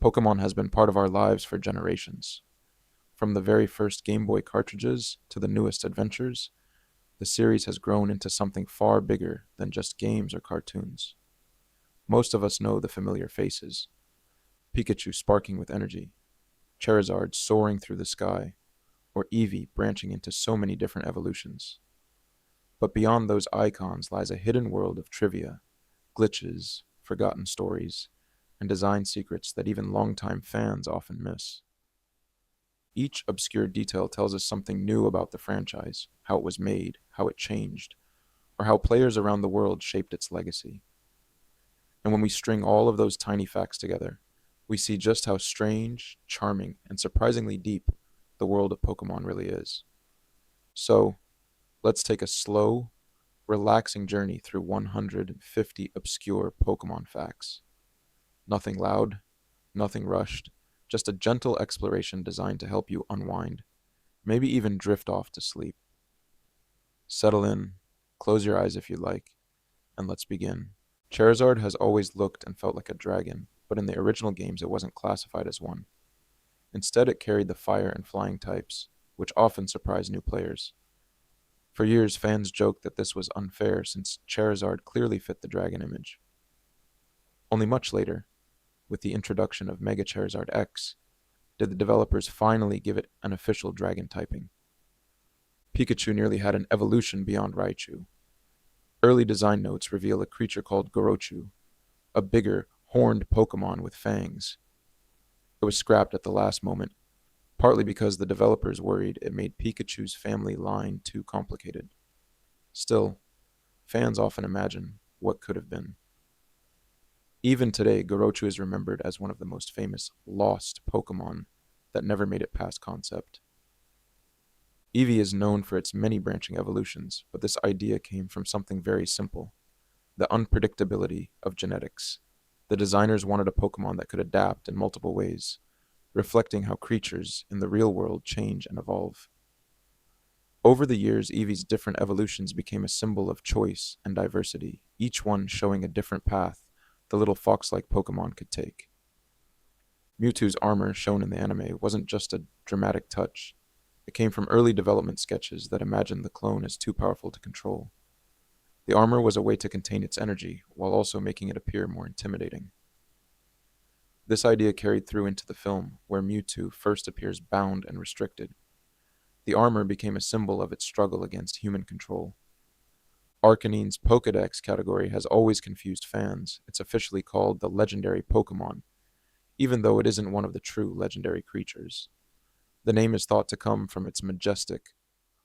Pokemon has been part of our lives for generations. From the very first Game Boy cartridges to the newest adventures, the series has grown into something far bigger than just games or cartoons. Most of us know the familiar faces: Pikachu sparking with energy, Charizard soaring through the sky, or Eevee branching into so many different evolutions. But beyond those icons lies a hidden world of trivia, glitches, forgotten stories, and design secrets that even longtime fans often miss. Each obscure detail tells us something new about the franchise: how it was made, how it changed, or how players around the world shaped its legacy. And when we string all of those tiny facts together, we see just how strange, charming, and surprisingly deep the world of Pokemon really is. So, let's take a slow, relaxing journey through 150 obscure Pokemon facts. Nothing loud, nothing rushed, just a gentle exploration designed to help you unwind, maybe even drift off to sleep. Settle in, close your eyes if you like, and let's begin. Charizard has always looked and felt like a dragon, but in the original games it wasn't classified as one. Instead, it carried the fire and flying types, which often surprised new players. For years, fans joked that this was unfair since Charizard clearly fit the dragon image. Only much later, with the introduction of Mega Charizard X, did the developers finally give it an official dragon typing. Pikachu nearly had an evolution beyond Raichu. Early design notes reveal a creature called Gorochu, a bigger, horned Pokemon with fangs. It was scrapped at the last moment, partly because the developers worried it made Pikachu's family line too complicated. Still, fans often imagine what could have been. Even today, Gorochu is remembered as one of the most famous lost Pokemon that never made it past concept. Eevee is known for its many branching evolutions, but this idea came from something very simple: the unpredictability of genetics. The designers wanted a Pokemon that could adapt in multiple ways, reflecting how creatures in the real world change and evolve. Over the years, Eevee's different evolutions became a symbol of choice and diversity, each one showing a different path the little fox-like Pokemon could take. Mewtwo's armor, shown in the anime, wasn't just a dramatic touch. It came from early development sketches that imagined the clone as too powerful to control. The armor was a way to contain its energy, while also making it appear more intimidating. This idea carried through into the film, where Mewtwo first appears bound and restricted. The armor became a symbol of its struggle against human control. Arcanine's Pokédex category has always confused fans. It's officially called the legendary Pokémon, even though it isn't one of the true legendary creatures. The name is thought to come from its majestic,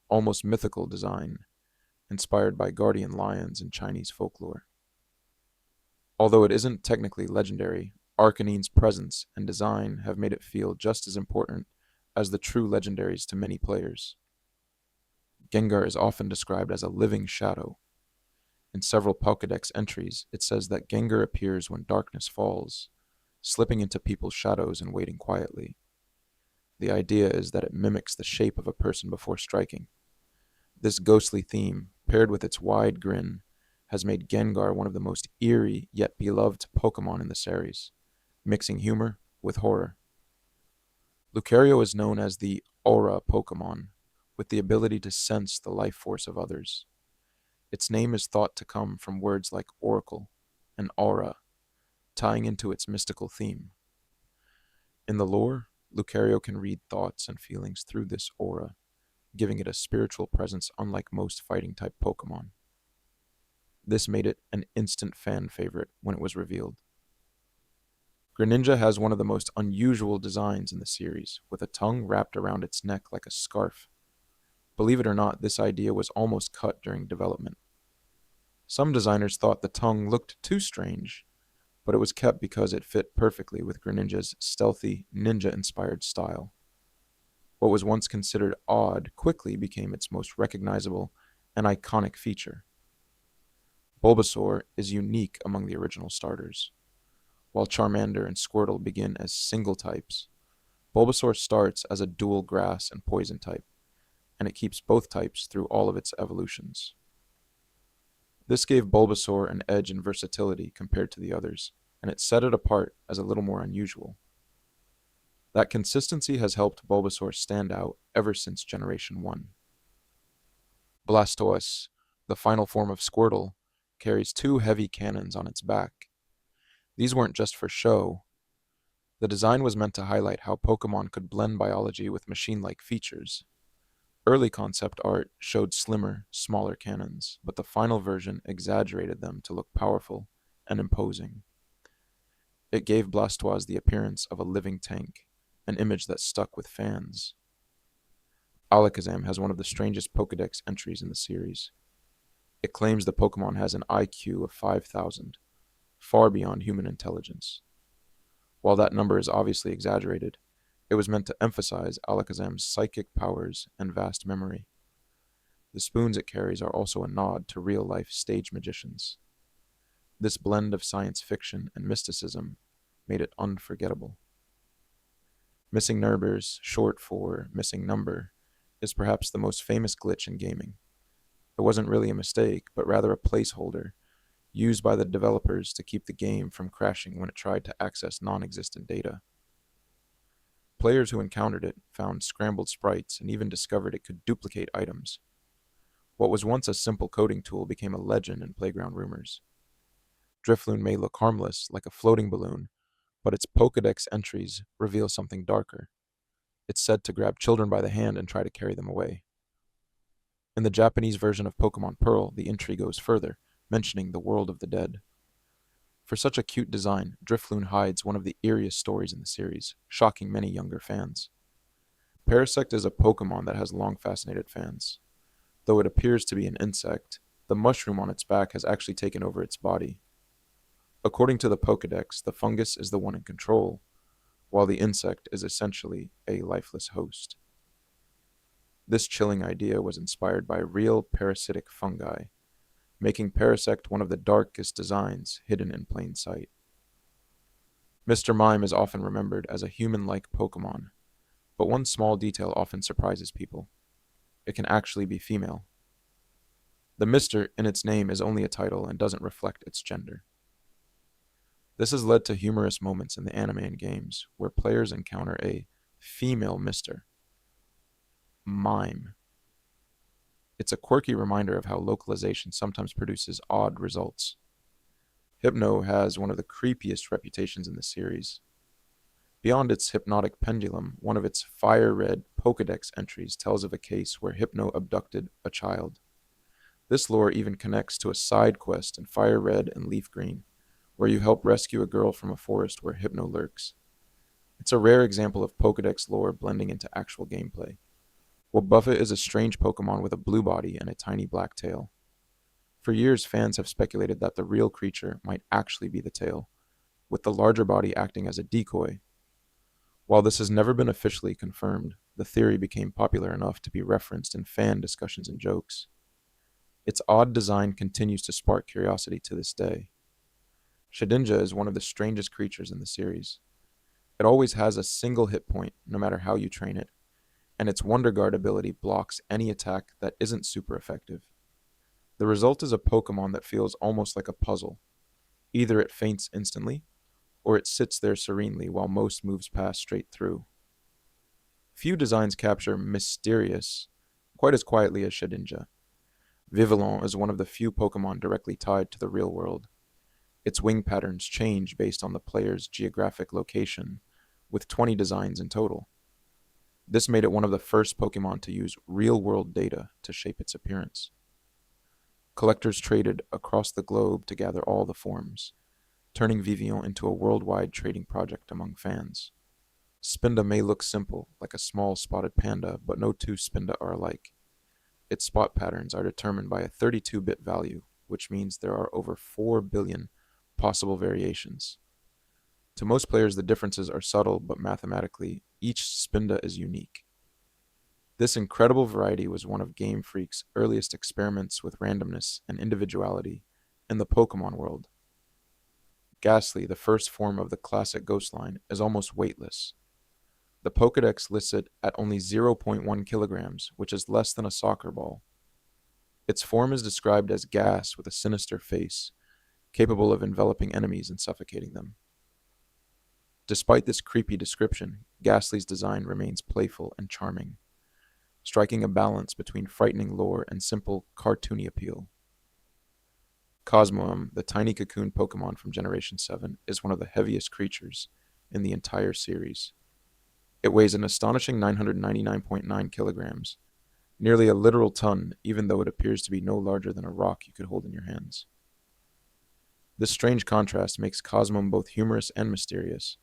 almost mythical design, inspired by guardian lions in Chinese folklore. Although it isn't technically legendary, Arcanine's presence and design have made it feel just as important as the true legendaries to many players. Gengar is often described as a living shadow. In several Pokédex entries, it says that Gengar appears when darkness falls, slipping into people's shadows and waiting quietly. The idea is that it mimics the shape of a person before striking. This ghostly theme, paired with its wide grin, has made Gengar one of the most eerie yet beloved Pokemon in the series, mixing humor with horror. Lucario is known as the Aura Pokemon, with the ability to sense the life force of others. Its name is thought to come from words like oracle and aura, tying into its mystical theme. In the lore, Lucario can read thoughts and feelings through this aura, giving it a spiritual presence unlike most fighting-type Pokemon. This made it an instant fan favorite when it was revealed. Greninja has one of the most unusual designs in the series, with a tongue wrapped around its neck like a scarf. Believe it or not, this idea was almost cut during development. Some designers thought the tongue looked too strange, but it was kept because it fit perfectly with Greninja's stealthy, ninja-inspired style. What was once considered odd quickly became its most recognizable and iconic feature. Bulbasaur is unique among the original starters. While Charmander and Squirtle begin as single types, Bulbasaur starts as a dual grass and poison type, and it keeps both types through all of its evolutions. This gave Bulbasaur an edge in versatility compared to the others, and it set it apart as a little more unusual. That consistency has helped Bulbasaur stand out ever since Generation 1. Blastoise, the final form of Squirtle, carries two heavy cannons on its back. These weren't just for show. The design was meant to highlight how Pokémon could blend biology with machine-like features. Early concept art showed slimmer, smaller cannons, but the final version exaggerated them to look powerful and imposing. It gave Blastoise the appearance of a living tank, an image that stuck with fans. Alakazam has one of the strangest Pokédex entries in the series. It claims the Pokémon has an IQ of 5,000, far beyond human intelligence. While that number is obviously exaggerated, it was meant to emphasize Alakazam's psychic powers and vast memory. The spoons it carries are also a nod to real-life stage magicians. This blend of science fiction and mysticism made it unforgettable. Missing Numbers, short for missing number, is perhaps the most famous glitch in gaming. It wasn't really a mistake, but rather a placeholder used by the developers to keep the game from crashing when it tried to access non-existent data. Players who encountered it found scrambled sprites and even discovered it could duplicate items. What was once a simple coding tool became a legend in playground rumors. Drifloon may look harmless, like a floating balloon, but its Pokédex entries reveal something darker. It's said to grab children by the hand and try to carry them away. In the Japanese version of Pokémon Pearl, the entry goes further, mentioning the world of the dead. For such a cute design, Drifloon hides one of the eeriest stories in the series, shocking many younger fans. Parasect is a Pokémon that has long fascinated fans. Though it appears to be an insect, the mushroom on its back has actually taken over its body. According to the Pokédex, the fungus is the one in control, while the insect is essentially a lifeless host. This chilling idea was inspired by real parasitic fungi, making Parasect one of the darkest designs hidden in plain sight. Mr. Mime is often remembered as a human-like Pokémon, but one small detail often surprises people. It can actually be female. The Mr. in its name is only a title and doesn't reflect its gender. This has led to humorous moments in the anime and games, where players encounter a female Mr. Mime. It's a quirky reminder of how localization sometimes produces odd results. Hypno has one of the creepiest reputations in the series. Beyond its hypnotic pendulum, one of its fire-red Pokédex entries tells of a case where Hypno abducted a child. This lore even connects to a side quest in Fire Red and Leaf Green, where you help rescue a girl from a forest where Hypno lurks. It's a rare example of Pokédex lore blending into actual gameplay. Wobbuffet is a strange Pokémon with a blue body and a tiny black tail. For years, fans have speculated that the real creature might actually be the tail, with the larger body acting as a decoy. While this has never been officially confirmed, the theory became popular enough to be referenced in fan discussions and jokes. Its odd design continues to spark curiosity to this day. Shedinja is one of the strangest creatures in the series. It always has a single hit point, no matter how you train it, and its Wonder Guard ability blocks any attack that isn't super effective. The result is a Pokémon that feels almost like a puzzle. Either it faints instantly, or it sits there serenely while most moves pass straight through. Few designs capture Mysterious quite as quietly as Shedinja. Vivillon is one of the few Pokémon directly tied to the real world. Its wing patterns change based on the player's geographic location, with 20 designs in total. This made it one of the first Pokémon to use real-world data to shape its appearance. Collectors traded across the globe to gather all the forms, turning Vivillon into a worldwide trading project among fans. Spinda may look simple, like a small spotted panda, but no two Spinda are alike. Its spot patterns are determined by a 32-bit value, which means there are over 4 billion possible variations. To most players, the differences are subtle, but mathematically, each Spinda is unique. This incredible variety was one of Game Freak's earliest experiments with randomness and individuality in the Pokémon world. Ghastly, the first form of the classic Ghost line, is almost weightless. The Pokédex lists it at only 0.1 kilograms, which is less than a soccer ball. Its form is described as gas with a sinister face, capable of enveloping enemies and suffocating them. Despite this creepy description, Ghastly's design remains playful and charming, striking a balance between frightening lore and simple cartoony appeal. Cosmoem, the tiny cocoon Pokemon from Generation 7, is one of the heaviest creatures in the entire series. It weighs an astonishing 999.9 kilograms, nearly a literal ton, even though it appears to be no larger than a rock you could hold in your hands. This strange contrast makes Cosmoem both humorous and mysterious,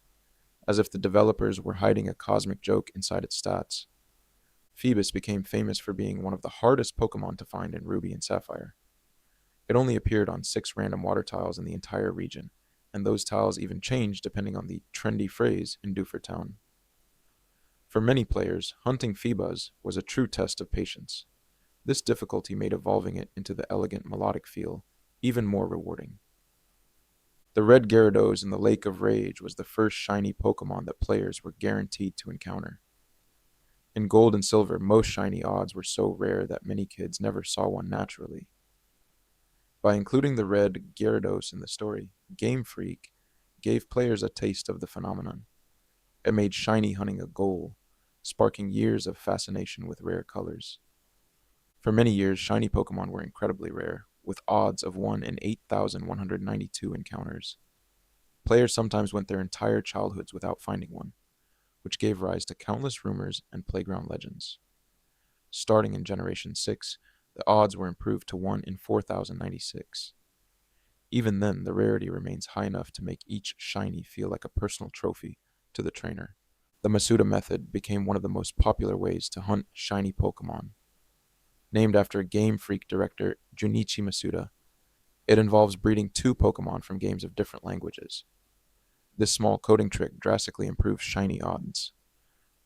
as if the developers were hiding a cosmic joke inside its stats. Phoebus became famous for being one of the hardest Pokemon to find in Ruby and Sapphire. It only appeared on 6 random water tiles in the entire region, and those tiles even changed depending on the trendy phrase in Dewford Town. For many players, hunting Phoebus was a true test of patience. This difficulty made evolving it into the elegant melodic feel even more rewarding. The red Gyarados in the Lake of Rage was the first shiny Pokemon that players were guaranteed to encounter. In Gold and Silver, most shiny odds were so rare that many kids never saw one naturally. By including the red Gyarados in the story, Game Freak gave players a taste of the phenomenon. It made shiny hunting a goal, sparking years of fascination with rare colors. For many years, shiny Pokemon were incredibly rare, with odds of 1 in 8,192 encounters. Players sometimes went their entire childhoods without finding one, which gave rise to countless rumors and playground legends. Starting in Generation 6, the odds were improved to 1 in 4,096. Even then, the rarity remains high enough to make each shiny feel like a personal trophy to the trainer. The Masuda method became one of the most popular ways to hunt shiny Pokemon. Named after Game Freak director Junichi Masuda, it involves breeding 2 Pokemon from games of different languages. This small coding trick drastically improves shiny odds.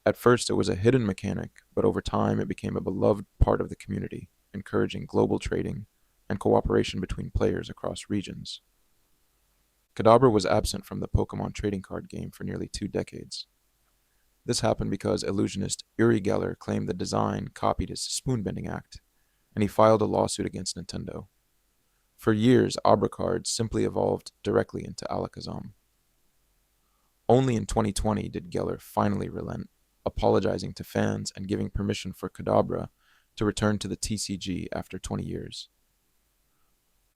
At first, it was a hidden mechanic, but over time it became a beloved part of the community, encouraging global trading and cooperation between players across regions. Kadabra was absent from the Pokemon trading card game for nearly 2 decades. This happened because illusionist Uri Geller claimed the design copied his spoon-bending act, and he filed a lawsuit against Nintendo. For years, Abra cards simply evolved directly into Alakazam. Only in 2020 did Geller finally relent, apologizing to fans and giving permission for Kadabra to return to the TCG after 20 years.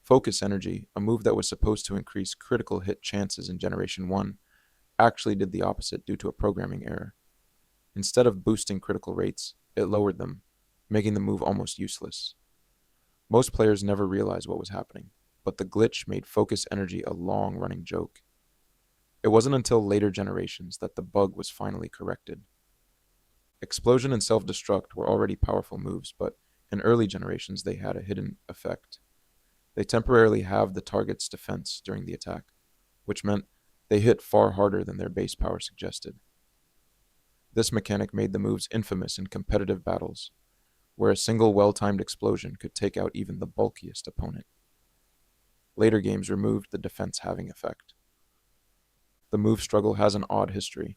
Focus Energy, a move that was supposed to increase critical hit chances in Generation 1, actually did the opposite due to a programming error. Instead of boosting critical rates, it lowered them, making the move almost useless. Most players never realized what was happening, but the glitch made Focus Energy a long-running joke. It wasn't until later generations that the bug was finally corrected. Explosion and Self-Destruct were already powerful moves, but in early generations they had a hidden effect. They temporarily halved the target's defense during the attack, which meant they hit far harder than their base power suggested. This mechanic made the moves infamous in competitive battles, where a single well-timed explosion could take out even the bulkiest opponent. Later games removed the defense-halving effect. The move struggle has an odd history.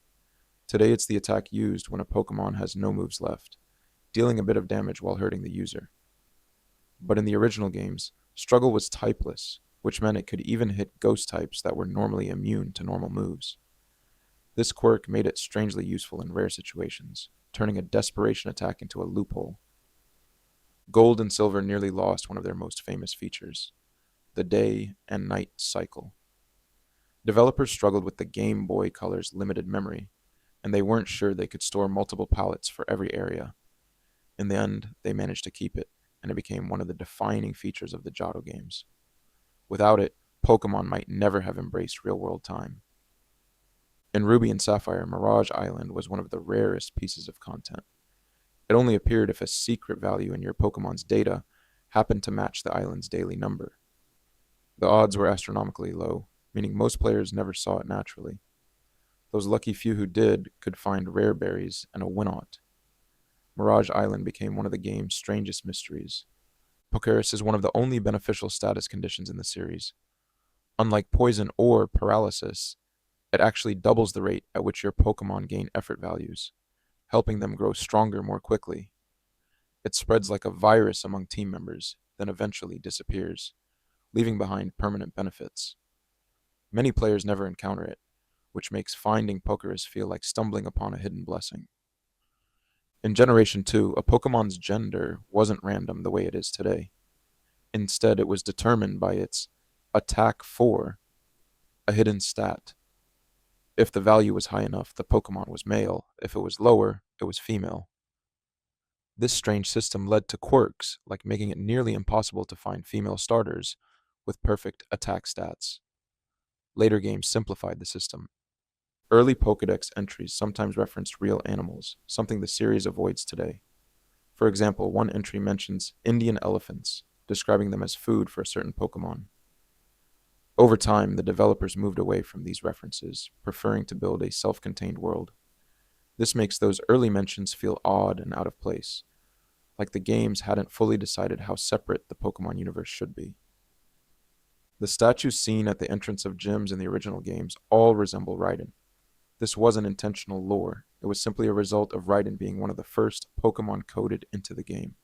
Today it's the attack used when a Pokemon has no moves left, dealing a bit of damage while hurting the user. But in the original games, struggle was typeless, which meant it could even hit ghost types that were normally immune to normal moves. This quirk made it strangely useful in rare situations, turning a desperation attack into a loophole. Gold and Silver nearly lost one of their most famous features, the day and night cycle. Developers struggled with the Game Boy Color's limited memory, and they weren't sure they could store multiple palettes for every area. In the end, they managed to keep it, and it became one of the defining features of the Johto games. Without it, Pokemon might never have embraced real-world time. In Ruby and Sapphire, Mirage Island was one of the rarest pieces of content. It only appeared if a secret value in your Pokemon's data happened to match the island's daily number. The odds were astronomically low, meaning most players never saw it naturally. Those lucky few who did could find rare berries and a Winot. Mirage Island became one of the game's strangest mysteries. Pokeris is one of the only beneficial status conditions in the series. Unlike poison or paralysis, it actually doubles the rate at which your Pokemon gain effort values, helping them grow stronger more quickly. It spreads like a virus among team members, then eventually disappears, leaving behind permanent benefits. Many players never encounter it, which makes finding Pokerus feel like stumbling upon a hidden blessing. In Generation 2, a Pokemon's gender wasn't random the way it is today. Instead, it was determined by its attack 4, a hidden stat. If the value was high enough, the Pokemon was male. If it was lower, it was female. This strange system led to quirks, like making it nearly impossible to find female starters with perfect attack stats. Later games simplified the system. Early Pokédex entries sometimes referenced real animals, something the series avoids today. For example, one entry mentions Indian elephants, describing them as food for a certain Pokemon. Over time, the developers moved away from these references, preferring to build a self-contained world. This makes those early mentions feel odd and out of place, like the games hadn't fully decided how separate the Pokemon universe should be. The statues seen at the entrance of gyms in the original games all resemble Raiden. This wasn't intentional lore, it was simply a result of Raiden being one of the first Pokemon coded into the game.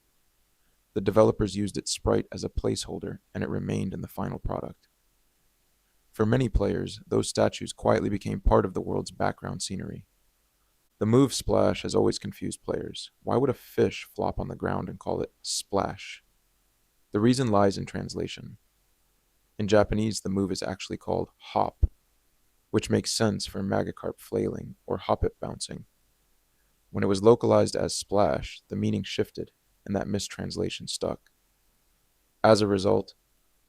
The developers used its sprite as a placeholder, and it remained in the final product. For many players, those statues quietly became part of the world's background scenery. The move splash has always confused players. Why would a fish flop on the ground and call it splash? The reason lies in translation. In Japanese, the move is actually called hop, which makes sense for Magikarp flailing or Hoppip bouncing. When it was localized as splash, the meaning shifted, and that mistranslation stuck. As a result,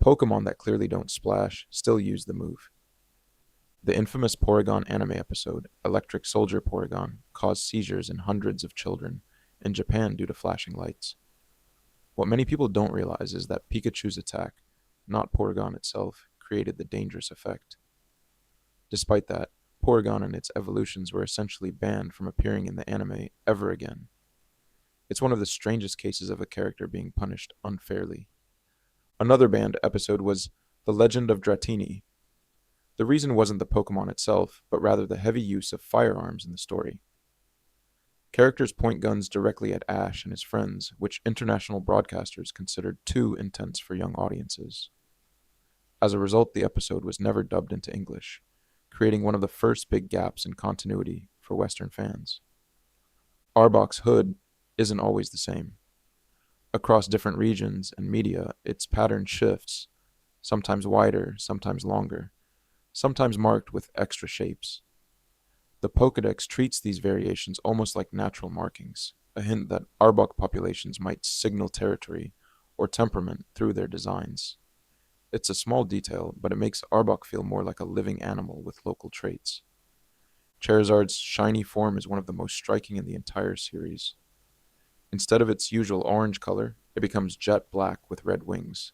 Pokemon that clearly don't splash still use the move. The infamous Porygon anime episode, Electric Soldier Porygon, caused seizures in hundreds of children in Japan due to flashing lights. What many people don't realize is that Pikachu's attack, not Porygon itself, created the dangerous effect. Despite that, Porygon and its evolutions were essentially banned from appearing in the anime ever again. It's one of the strangest cases of a character being punished unfairly. Another banned episode was The Legend of Dratini. The reason wasn't the Pokemon itself, but rather the heavy use of firearms in the story. Characters point guns directly at Ash and his friends, which international broadcasters considered too intense for young audiences. As a result, the episode was never dubbed into English, creating one of the first big gaps in continuity for Western fans. Arbok's hood isn't always the same. Across different regions and media, its pattern shifts, sometimes wider, sometimes longer, sometimes marked with extra shapes. The Pokédex treats these variations almost like natural markings, a hint that Arbok populations might signal territory or temperament through their designs. It's a small detail, but it makes Arbok feel more like a living animal with local traits. Charizard's shiny form is one of the most striking in the entire series. Instead of its usual orange color, it becomes jet black with red wings.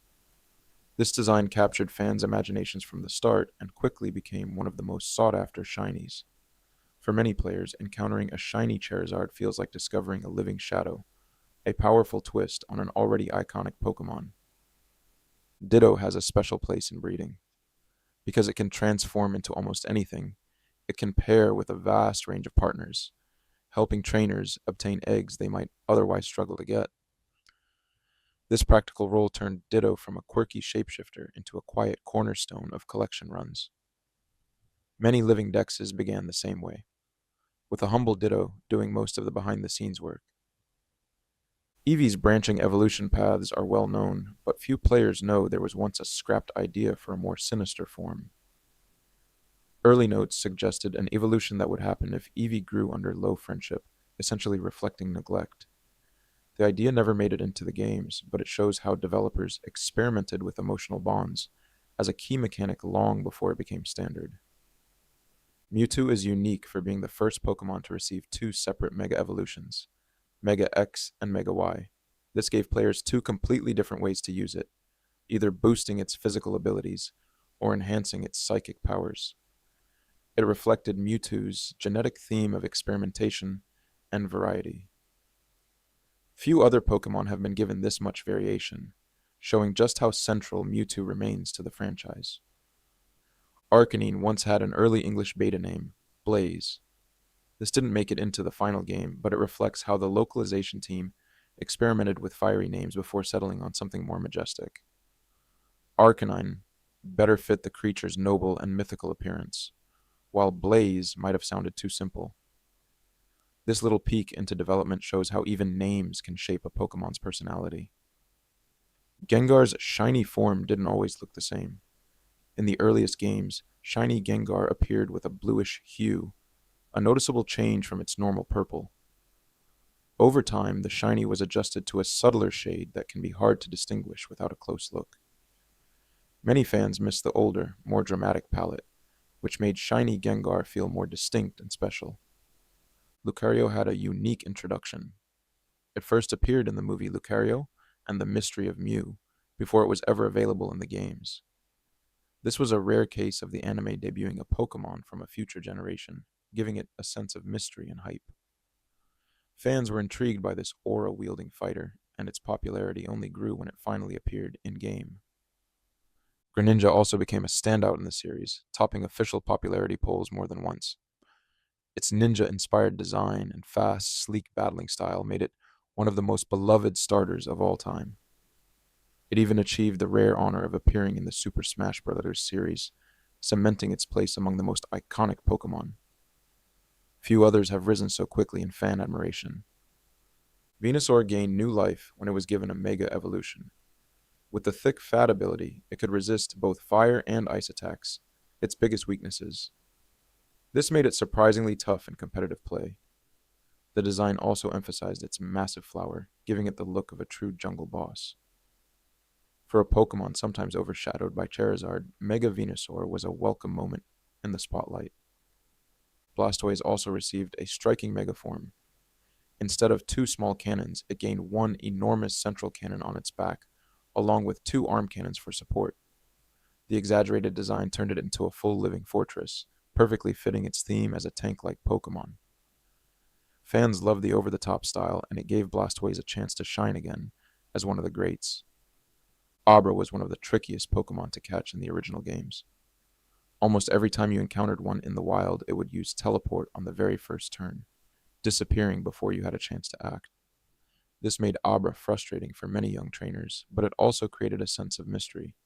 This design captured fans' imaginations from the start and quickly became one of the most sought-after shinies. For many players, encountering a shiny Charizard feels like discovering a living shadow, a powerful twist on an already iconic Pokemon. Ditto has a special place in breeding. Because it can transform into almost anything, it can pair with a vast range of partners, helping trainers obtain eggs they might otherwise struggle to get. This practical role turned Ditto from a quirky shapeshifter into a quiet cornerstone of collection runs. Many living dexes began the same way, with a humble Ditto doing most of the behind-the-scenes work. Eevee's branching evolution paths are well known, but few players know there was once a scrapped idea for a more sinister form. Early notes suggested an evolution that would happen if Eevee grew under low friendship, essentially reflecting neglect. The idea never made it into the games, but it shows how developers experimented with emotional bonds as a key mechanic long before it became standard. Mewtwo is unique for being the first Pokemon to receive two separate Mega Evolutions, Mega X and Mega Y. This gave players two completely different ways to use it, either boosting its physical abilities or enhancing its psychic powers. It reflected Mewtwo's genetic theme of experimentation and variety. Few other Pokemon have been given this much variation, showing just how central Mewtwo remains to the franchise. Arcanine once had an early English beta name, Blaze. This didn't make it into the final game, but it reflects how the localization team experimented with fiery names before settling on something more majestic. Arcanine better fit the creature's noble and mythical appearance. while Blaze might have sounded too simple. This little peek into development shows how even names can shape a Pokemon's personality. Gengar's shiny form didn't always look the same. In the earliest games, shiny Gengar appeared with a bluish hue, a noticeable change from its normal purple. Over time, the shiny was adjusted to a subtler shade that can be hard to distinguish without a close look. Many fans missed the older, more dramatic palette, which made shiny Gengar feel more distinct and special. Lucario had a unique introduction. It first appeared in the movie Lucario and the Mystery of Mew, before it was ever available in the games. This was a rare case of the anime debuting a Pokemon from a future generation, giving it a sense of mystery and hype. Fans were intrigued by this aura-wielding fighter, and its popularity only grew when it finally appeared in-game. Greninja also became a standout in the series, topping official popularity polls more than once. Its ninja-inspired design and fast, sleek battling style made it one of the most beloved starters of all time. It even achieved the rare honor of appearing in the Super Smash Bros. Series, cementing its place among the most iconic Pokemon. Few others have risen so quickly in fan admiration. Venusaur gained new life when it was given a Mega Evolution. With the thick Fat ability, it could resist both fire and ice attacks, its biggest weaknesses. This made it surprisingly tough in competitive play. The design also emphasized its massive flower, giving it the look of a true jungle boss. For a Pokemon sometimes overshadowed by Charizard, Mega Venusaur was a welcome moment in the spotlight. Blastoise also received a striking Mega form. Instead of two small cannons, it gained one enormous central cannon on its back, along with two arm cannons for support. The exaggerated design turned it into a full living fortress, perfectly fitting its theme as a tank-like Pokemon. Fans loved the over-the-top style, and it gave Blastoise a chance to shine again as one of the greats. Abra was one of the trickiest Pokemon to catch in the original games. Almost every time you encountered one in the wild, it would use Teleport on the very first turn, disappearing before you had a chance to act. This made Abra frustrating for many young trainers, but it also created a sense of mystery.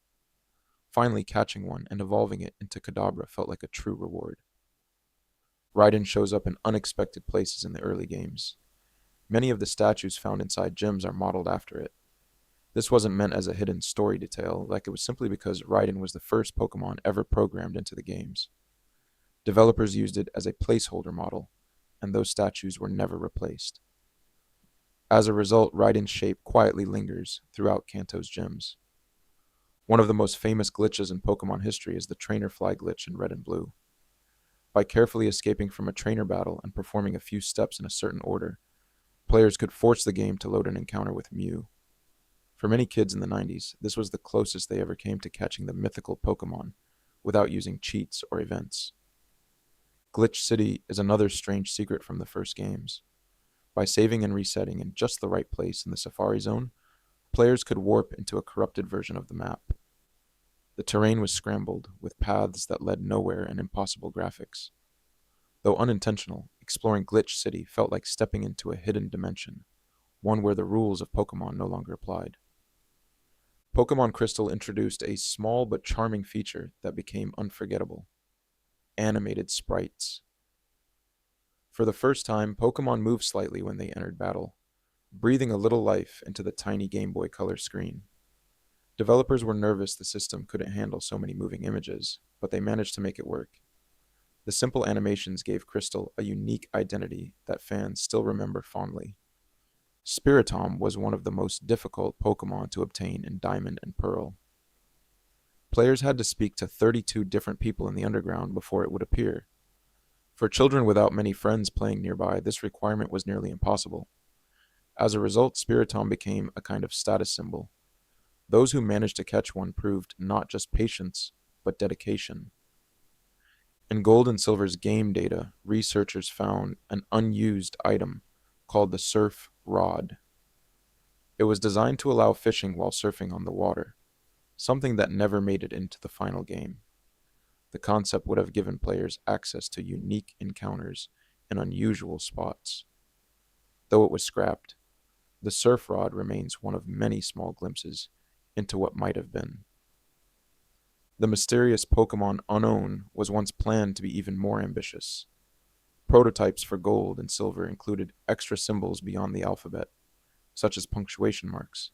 Finally catching one and evolving it into Kadabra felt like a true reward. Raiden shows up in unexpected places in the early games. Many of the statues found inside gyms are modeled after it. This wasn't meant as a hidden story detail, like it was simply because Raiden was the first Pokemon ever programmed into the games. Developers used it as a placeholder model, and those statues were never replaced. As a result, Raiden's shape quietly lingers throughout Kanto's gyms. One of the most famous glitches in Pokemon history is the trainer fly glitch in Red and Blue. By carefully escaping from a trainer battle and performing a few steps in a certain order, players could force the game to load an encounter with Mew. For many kids in the 90s, this was the closest they ever came to catching the mythical Pokemon without using cheats or events. Glitch City is another strange secret from the first games. By saving and resetting in just the right place in the Safari Zone, players could warp into a corrupted version of the map. The terrain was scrambled, with paths that led nowhere and impossible graphics. Though unintentional, exploring Glitch City felt like stepping into a hidden dimension, one where the rules of Pokemon no longer applied. Pokemon Crystal introduced a small but charming feature that became unforgettable: animated sprites. For the first time, Pokemon moved slightly when they entered battle, breathing a little life into the tiny Game Boy Color screen. Developers were nervous the system couldn't handle so many moving images, but they managed to make it work. The simple animations gave Crystal a unique identity that fans still remember fondly. Spiritomb was one of the most difficult Pokemon to obtain in Diamond and Pearl. Players had to speak to 32 different people in the underground before it would appear. For children without many friends playing nearby, this requirement was nearly impossible. As a result, Spiritomb became a kind of status symbol. Those who managed to catch one proved not just patience, but dedication. In Gold and Silver's game data, researchers found an unused item called the Surf Rod. It was designed to allow fishing while surfing on the water, something that never made it into the final game. The concept would have given players access to unique encounters in unusual spots. Though it was scrapped, the Surf Rod remains one of many small glimpses into what might have been. The mysterious Pokemon Unknown was once planned to be even more ambitious. Prototypes for gold and silver included extra symbols beyond the alphabet, such as punctuation marks.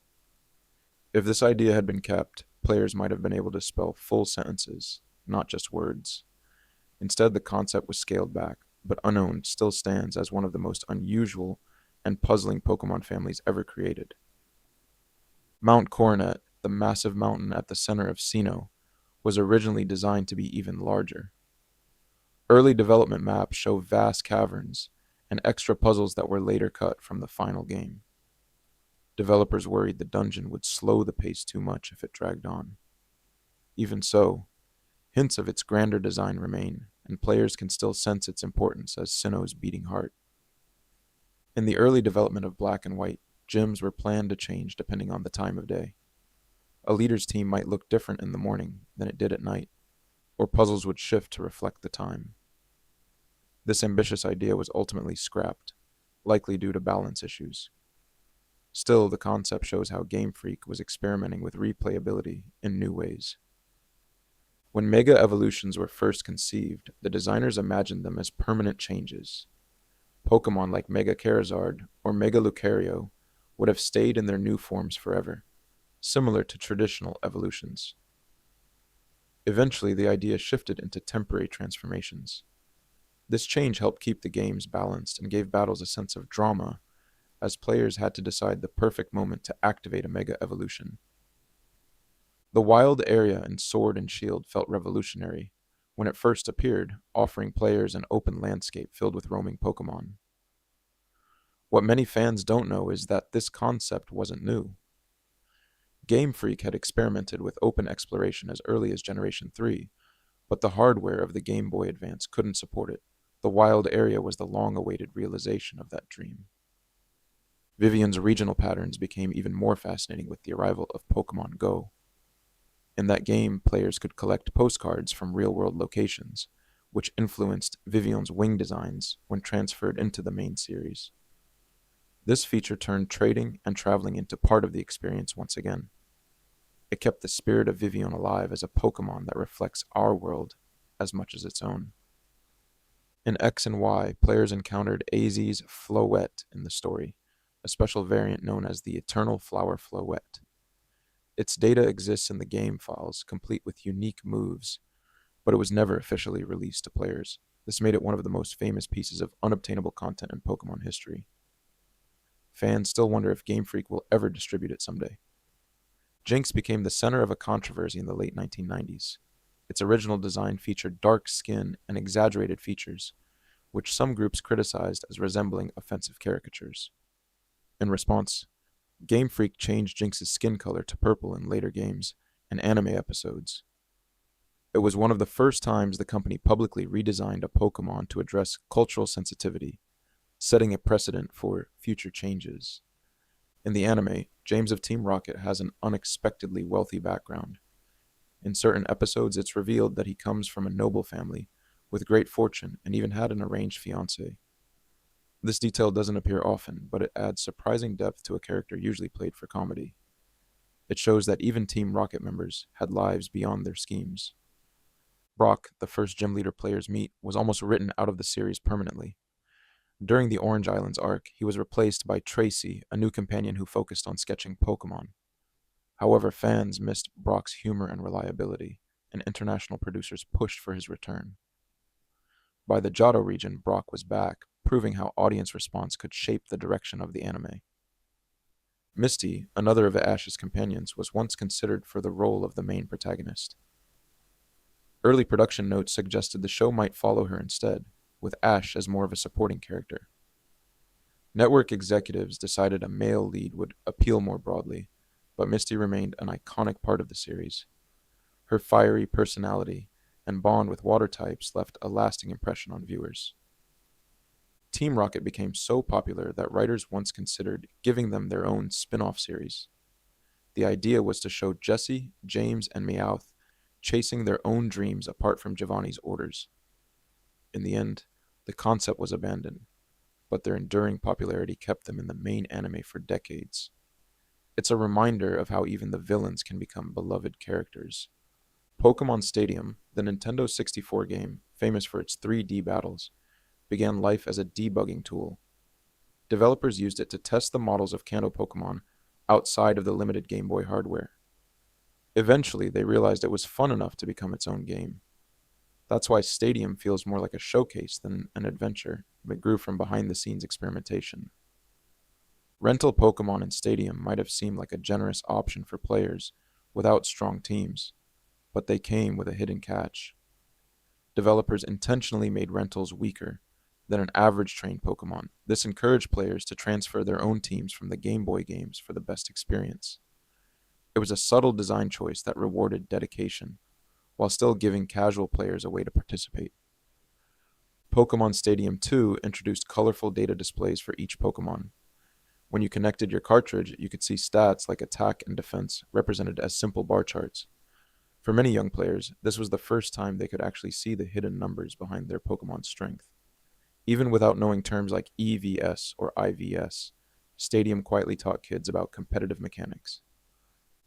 If this idea had been kept, players might have been able to spell full sentences, not just words. Instead, the concept was scaled back, but Unknown still stands as one of the most unusual and puzzling Pokemon families ever created. Mount Coronet, the massive mountain at the center of Sinnoh, was originally designed to be even larger. Early development maps show vast caverns and extra puzzles that were later cut from the final game. Developers worried the dungeon would slow the pace too much if it dragged on. Even so, hints of its grander design remain, and players can still sense its importance as Sinnoh's beating heart. In the early development of Black and White, gyms were planned to change depending on the time of day. A leader's team might look different in the morning than it did at night, or puzzles would shift to reflect the time. This ambitious idea was ultimately scrapped, likely due to balance issues. Still, the concept shows how Game Freak was experimenting with replayability in new ways. When Mega Evolutions were first conceived, the designers imagined them as permanent changes. Pokemon like Mega Charizard or Mega Lucario would have stayed in their new forms forever, similar to traditional evolutions. Eventually, the idea shifted into temporary transformations. This change helped keep the games balanced and gave battles a sense of drama, as players had to decide the perfect moment to activate a Mega Evolution. The wild area in Sword and Shield felt revolutionary when it first appeared, offering players an open landscape filled with roaming Pokemon. What many fans don't know is that this concept wasn't new. Game Freak had experimented with open exploration as early as Generation 3, but the hardware of the Game Boy Advance couldn't support it. The wild area was the long-awaited realization of that dream. Vivian's regional patterns became even more fascinating with the arrival of Pokemon Go. In that game, players could collect postcards from real-world locations, which influenced Vivian's wing designs when transferred into the main series. This feature turned trading and traveling into part of the experience once again. It kept the spirit of Vivian alive as a Pokemon that reflects our world as much as its own. In X and Y, players encountered AZ's Floette in the story, a special variant known as the Eternal Flower Floette. Its data exists in the game files, complete with unique moves, but it was never officially released to players. This made it one of the most famous pieces of unobtainable content in Pokemon history. Fans still wonder if Game Freak will ever distribute it someday. Jynx became the center of a controversy in the late 1990s. Its original design featured dark skin and exaggerated features, which some groups criticized as resembling offensive caricatures. In response, Game Freak changed Jynx's skin color to purple in later games and anime episodes. It was one of the first times the company publicly redesigned a Pokemon to address cultural sensitivity, setting a precedent for future changes. In the anime, James of Team Rocket has an unexpectedly wealthy background. In certain episodes, it's revealed that he comes from a noble family with great fortune and even had an arranged fiancée. This detail doesn't appear often, but it adds surprising depth to a character usually played for comedy. It shows that even Team Rocket members had lives beyond their schemes. Brock, the first gym leader players meet, was almost written out of the series permanently. During the Orange Islands arc, he was replaced by Tracy, a new companion who focused on sketching Pokemon. However, fans missed Brock's humor and reliability, and international producers pushed for his return. By the Johto region, Brock was back, proving how audience response could shape the direction of the anime. Misty, another of Ash's companions, was once considered for the role of the main protagonist. Early production notes suggested the show might follow her instead, with Ash as more of a supporting character. Network executives decided a male lead would appeal more broadly, but Misty remained an iconic part of the series. Her fiery personality and bond with water types left a lasting impression on viewers. Team Rocket became so popular that writers once considered giving them their own spin-off series. The idea was to show Jessie, James, and Meowth chasing their own dreams apart from Giovanni's orders. In the end, the concept was abandoned, but their enduring popularity kept them in the main anime for decades. It's a reminder of how even the villains can become beloved characters. Pokémon Stadium, the Nintendo 64 game, famous for its 3D battles, began life as a debugging tool. Developers used it to test the models of Kanto Pokémon outside of the limited Game Boy hardware. Eventually, they realized it was fun enough to become its own game. That's why Stadium feels more like a showcase than an adventure that grew from behind the scenes experimentation. Rental Pokemon in Stadium might have seemed like a generous option for players without strong teams, but they came with a hidden catch. Developers intentionally made rentals weaker than an average trained Pokemon. This encouraged players to transfer their own teams from the Game Boy games for the best experience. It was a subtle design choice that rewarded dedication, while still giving casual players a way to participate. Pokemon Stadium 2 introduced colorful data displays for each Pokemon. When you connected your cartridge, you could see stats like attack and defense represented as simple bar charts. For many young players, this was the first time they could actually see the hidden numbers behind their Pokemon's strength. Even without knowing terms like EVS or IVS, Stadium quietly taught kids about competitive mechanics.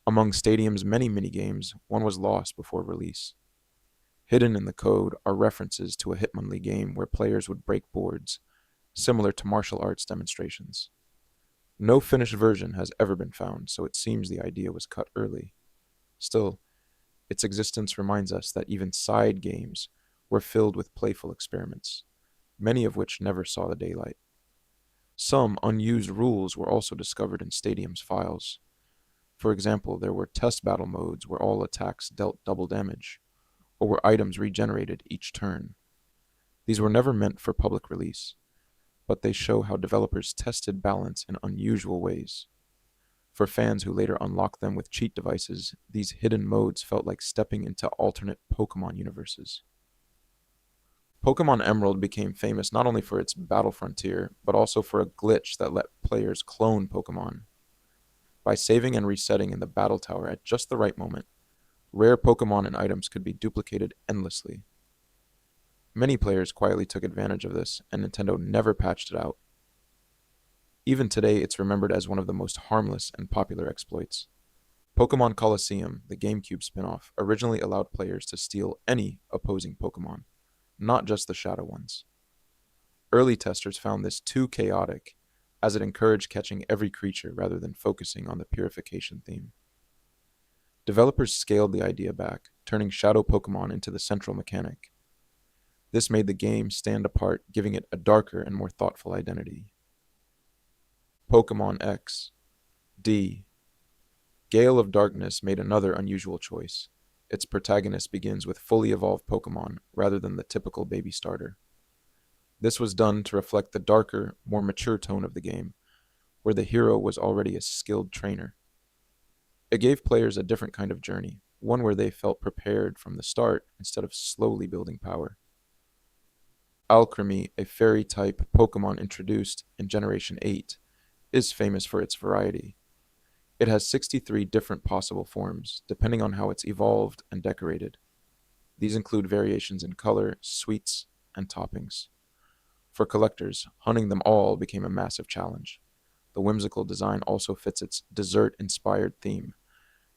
Among Stadium's many minigames, one was lost before release. Hidden in the code are references to a Hitmonlee game where players would break boards, similar to martial arts demonstrations. No finished version has ever been found, so it seems the idea was cut early. Still, its existence reminds us that even side games were filled with playful experiments, many of which never saw the daylight. Some unused rules were also discovered in Stadium's files. For example, there were test battle modes where all attacks dealt double damage, or where items regenerated each turn. These were never meant for public release, but they show how developers tested balance in unusual ways. For fans who later unlocked them with cheat devices, these hidden modes felt like stepping into alternate Pokemon universes. Pokemon Emerald became famous not only for its battle frontier, but also for a glitch that let players clone Pokemon. By saving and resetting in the battle tower at just the right moment, rare Pokemon and items could be duplicated endlessly. Many players quietly took advantage of this, and Nintendo never patched it out. Even today, it's remembered as one of the most harmless and popular exploits. Pokemon Colosseum, the GameCube spin-off, originally allowed players to steal any opposing Pokemon, not just the shadow ones. Early testers found this too chaotic, as it encouraged catching every creature rather than focusing on the purification theme. Developers scaled the idea back, turning shadow Pokemon into the central mechanic. This made the game stand apart, giving it a darker and more thoughtful identity. Pokemon X. D. Gale of Darkness made another unusual choice. Its protagonist begins with fully evolved Pokemon rather than the typical baby starter. This was done to reflect the darker, more mature tone of the game, where the hero was already a skilled trainer. It gave players a different kind of journey, one where they felt prepared from the start instead of slowly building power. Alcremie, a fairy-type Pokemon introduced in Generation 8, is famous for its variety. It has 63 different possible forms, depending on how it's evolved and decorated. These include variations in color, sweets, and toppings. For collectors, hunting them all became a massive challenge. The whimsical design also fits its dessert-inspired theme,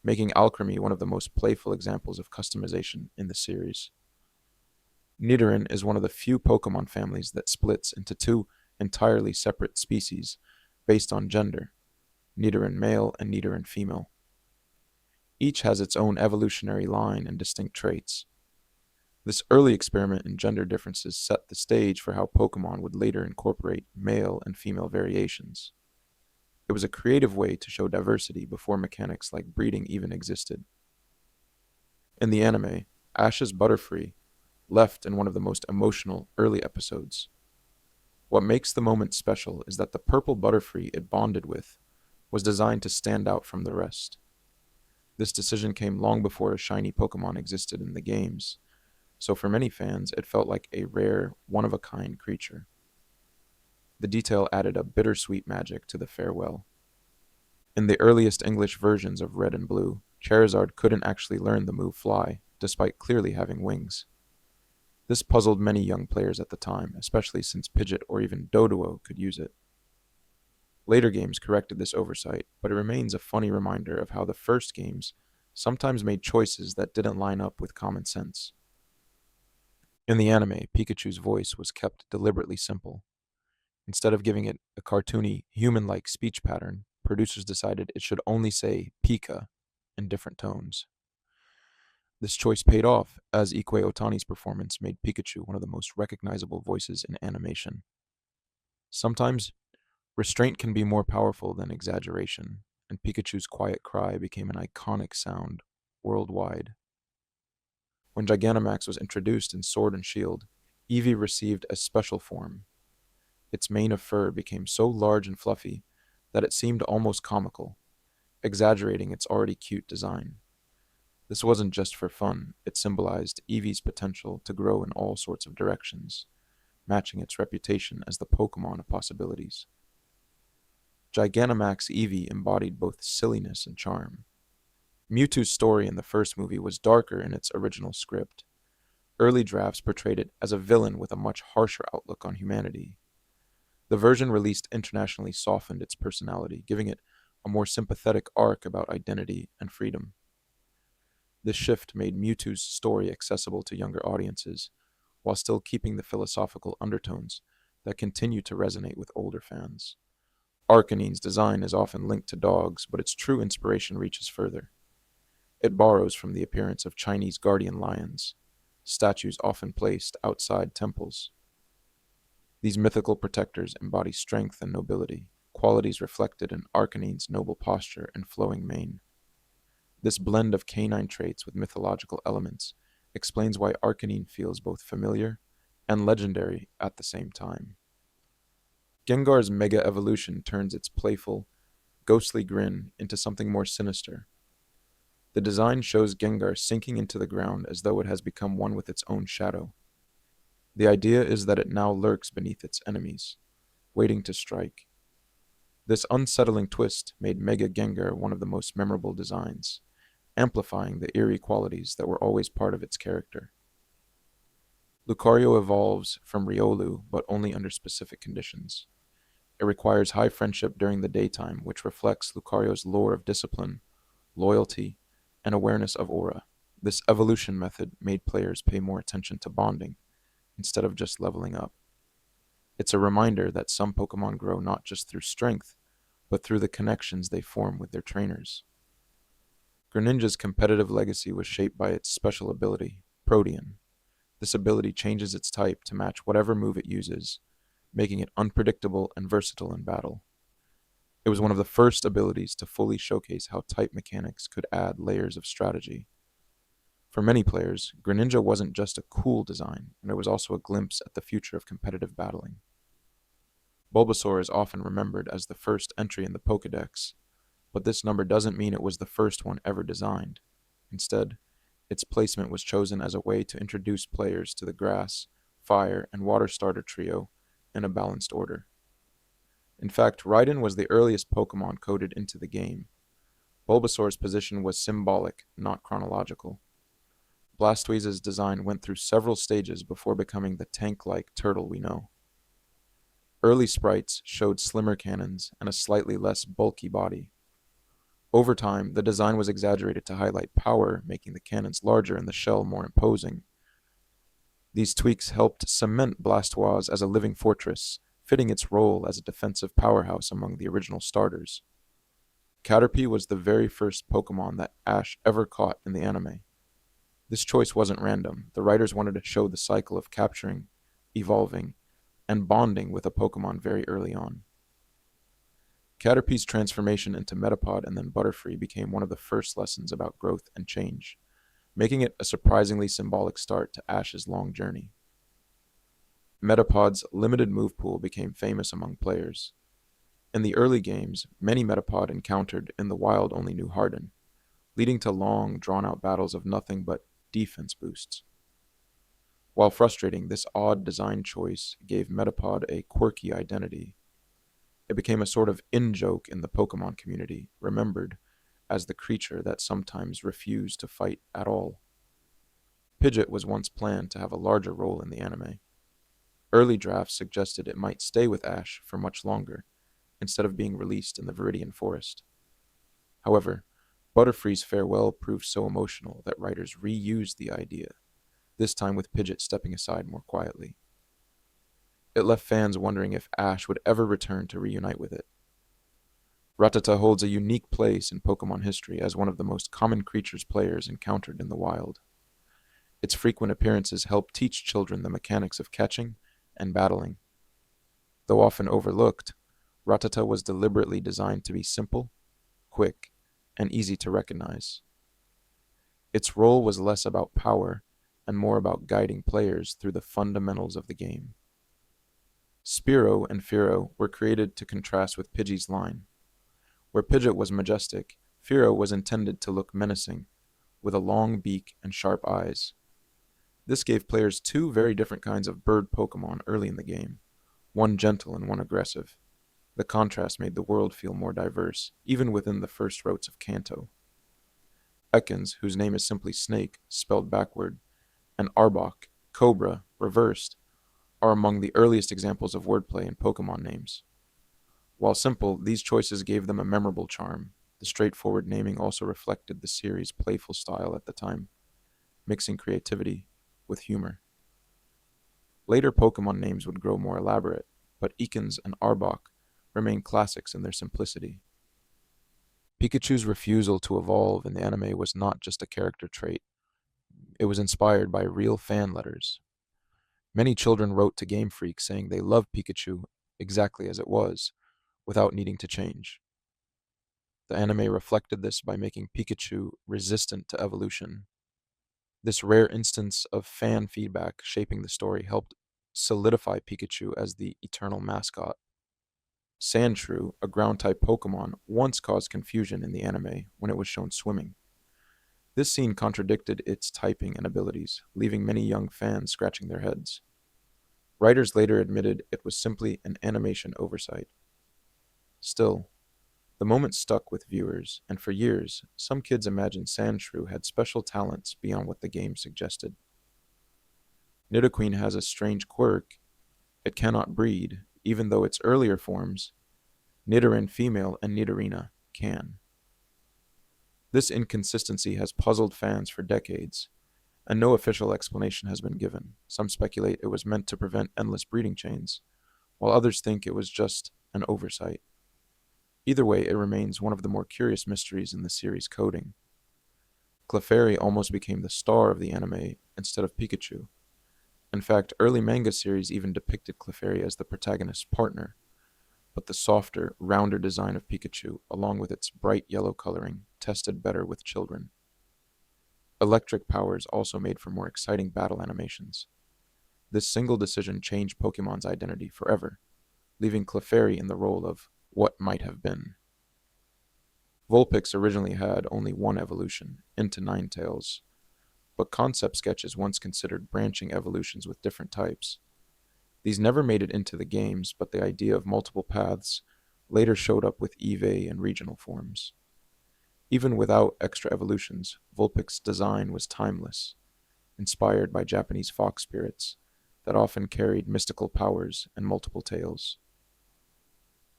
making Alcremie one of the most playful examples of customization in the series. Nidoran is one of the few Pokemon families that splits into two entirely separate species based on gender, Nidoran male and Nidoran female. Each has its own evolutionary line and distinct traits. This early experiment in gender differences set the stage for how Pokemon would later incorporate male and female variations. It was a creative way to show diversity before mechanics like breeding even existed. In the anime, Ash's Butterfree left in one of the most emotional early episodes. What makes the moment special is that the purple Butterfree it bonded with was designed to stand out from the rest. This decision came long before a shiny Pokemon existed in the games, so for many fans it felt like a rare, one-of-a-kind creature. The detail added a bittersweet magic to the farewell. In the earliest English versions of Red and Blue, Charizard couldn't actually learn the move Fly, despite clearly having wings. This puzzled many young players at the time, especially since Pidgeot or even Doduo could use it. Later games corrected this oversight, but it remains a funny reminder of how the first games sometimes made choices that didn't line up with common sense. In the anime, Pikachu's voice was kept deliberately simple. Instead of giving it a cartoony, human like speech pattern, producers decided it should only say Pika in different tones. This choice paid off, as Ike Otani's performance made Pikachu one of the most recognizable voices in animation. Sometimes, restraint can be more powerful than exaggeration, and Pikachu's quiet cry became an iconic sound worldwide. When Gigantamax was introduced in Sword and Shield, Eevee received a special form. Its mane of fur became so large and fluffy that it seemed almost comical, exaggerating its already cute design. This wasn't just for fun, it symbolized Eevee's potential to grow in all sorts of directions, matching its reputation as the Pokemon of possibilities. Gigantamax Eevee embodied both silliness and charm. Mewtwo's story in the first movie was darker in its original script. Early drafts portrayed it as a villain with a much harsher outlook on humanity. The version released internationally softened its personality, giving it a more sympathetic arc about identity and freedom. This shift made Mewtwo's story accessible to younger audiences, while still keeping the philosophical undertones that continue to resonate with older fans. Arcanine's design is often linked to dogs, but its true inspiration reaches further. It borrows from the appearance of Chinese guardian lions, statues often placed outside temples. These mythical protectors embody strength and nobility, qualities reflected in Arcanine's noble posture and flowing mane. This blend of canine traits with mythological elements explains why Arcanine feels both familiar and legendary at the same time. Gengar's mega evolution turns its playful, ghostly grin into something more sinister. The design shows Gengar sinking into the ground as though it has become one with its own shadow. The idea is that it now lurks beneath its enemies, waiting to strike. This unsettling twist made Mega Gengar one of the most memorable designs, amplifying the eerie qualities that were always part of its character. Lucario evolves from Riolu, but only under specific conditions. It requires high friendship during the daytime, which reflects Lucario's lore of discipline, loyalty, and awareness of aura. This evolution method made players pay more attention to bonding, instead of just leveling up. It's a reminder that some Pokemon grow not just through strength, but through the connections they form with their trainers. Greninja's competitive legacy was shaped by its special ability, Protean. This ability changes its type to match whatever move it uses, making it unpredictable and versatile in battle. It was one of the first abilities to fully showcase how type mechanics could add layers of strategy. For many players, Greninja wasn't just a cool design, and it was also a glimpse at the future of competitive battling. Bulbasaur is often remembered as the first entry in the Pokédex, but this number doesn't mean it was the first one ever designed. Instead, its placement was chosen as a way to introduce players to the Grass, Fire, and Water starter trio in a balanced order. In fact, Raiden was the earliest Pokemon coded into the game. Bulbasaur's position was symbolic, not chronological. Blastoise's design went through several stages before becoming the tank-like turtle we know. Early sprites showed slimmer cannons and a slightly less bulky body. Over time, the design was exaggerated to highlight power, making the cannons larger and the shell more imposing. These tweaks helped cement Blastoise as a living fortress, fitting its role as a defensive powerhouse among the original starters. Caterpie was the very first Pokemon that Ash ever caught in the anime. This choice wasn't random. The writers wanted to show the cycle of capturing, evolving, and bonding with a Pokemon very early on. Caterpie's transformation into Metapod and then Butterfree became one of the first lessons about growth and change, making it a surprisingly symbolic start to Ash's long journey. Metapod's limited move pool became famous among players. In the early games, many Metapod encountered in the wild only knew Harden, leading to long, drawn-out battles of nothing but defense boosts. While frustrating, this odd design choice gave Metapod a quirky identity. It became a sort of in-joke in the Pokemon community, remembered as the creature that sometimes refused to fight at all. Pidgeot was once planned to have a larger role in the anime. Early drafts suggested it might stay with Ash for much longer, instead of being released in the Viridian Forest. However, Butterfree's farewell proved so emotional that writers reused the idea, this time with Pidgeot stepping aside more quietly. It left fans wondering if Ash would ever return to reunite with it. Rattata holds a unique place in Pokemon history as one of the most common creatures players encountered in the wild. Its frequent appearances help teach children the mechanics of catching and battling. Though often overlooked, Rattata was deliberately designed to be simple, quick, and easy to recognize. Its role was less about power and more about guiding players through the fundamentals of the game. Spearow and Fearow were created to contrast with Pidgey's line. Where Pidgeot was majestic, Fearow was intended to look menacing, with a long beak and sharp eyes. This gave players two very different kinds of bird Pokemon early in the game, one gentle and one aggressive. The contrast made the world feel more diverse, even within the first routes of Kanto. Ekans, whose name is simply snake, spelled backward, and Arbok, cobra, reversed, are among the earliest examples of wordplay in Pokemon names. While simple, these choices gave them a memorable charm. The straightforward naming also reflected the series' playful style at the time, mixing creativity with humor. Later Pokemon names would grow more elaborate, but Ekans and Arbok remain classics in their simplicity. Pikachu's refusal to evolve in the anime was not just a character trait, it was inspired by real fan letters. Many children wrote to Game Freak saying they loved Pikachu exactly as it was, without needing to change. The anime reflected this by making Pikachu resistant to evolution. This rare instance of fan feedback shaping the story helped solidify Pikachu as the eternal mascot. Sandshrew, a ground-type Pokemon, once caused confusion in the anime when it was shown swimming. This scene contradicted its typing and abilities, leaving many young fans scratching their heads. Writers later admitted it was simply an animation oversight. Still, the moment stuck with viewers, and for years, some kids imagined Sandshrew had special talents beyond what the game suggested. Nidoqueen has a strange quirk. It cannot breed, even though its earlier forms, Nidoran female and Nidorina, can. This inconsistency has puzzled fans for decades, and no official explanation has been given. Some speculate it was meant to prevent endless breeding chains, while others think it was just an oversight. Either way, it remains one of the more curious mysteries in the series' coding. Clefairy almost became the star of the anime instead of Pikachu. In fact, early manga series even depicted Clefairy as the protagonist's partner, but the softer, rounder design of Pikachu, along with its bright yellow coloring, tested better with children. Electric powers also made for more exciting battle animations. This single decision changed Pokemon's identity forever, leaving Clefairy in the role of what might have been. Vulpix originally had only one evolution, into Ninetales, but concept sketches once considered branching evolutions with different types. These never made it into the games, but the idea of multiple paths later showed up with EVA and regional forms. Even without extra evolutions, Vulpix's design was timeless, inspired by Japanese fox spirits that often carried mystical powers and multiple tails.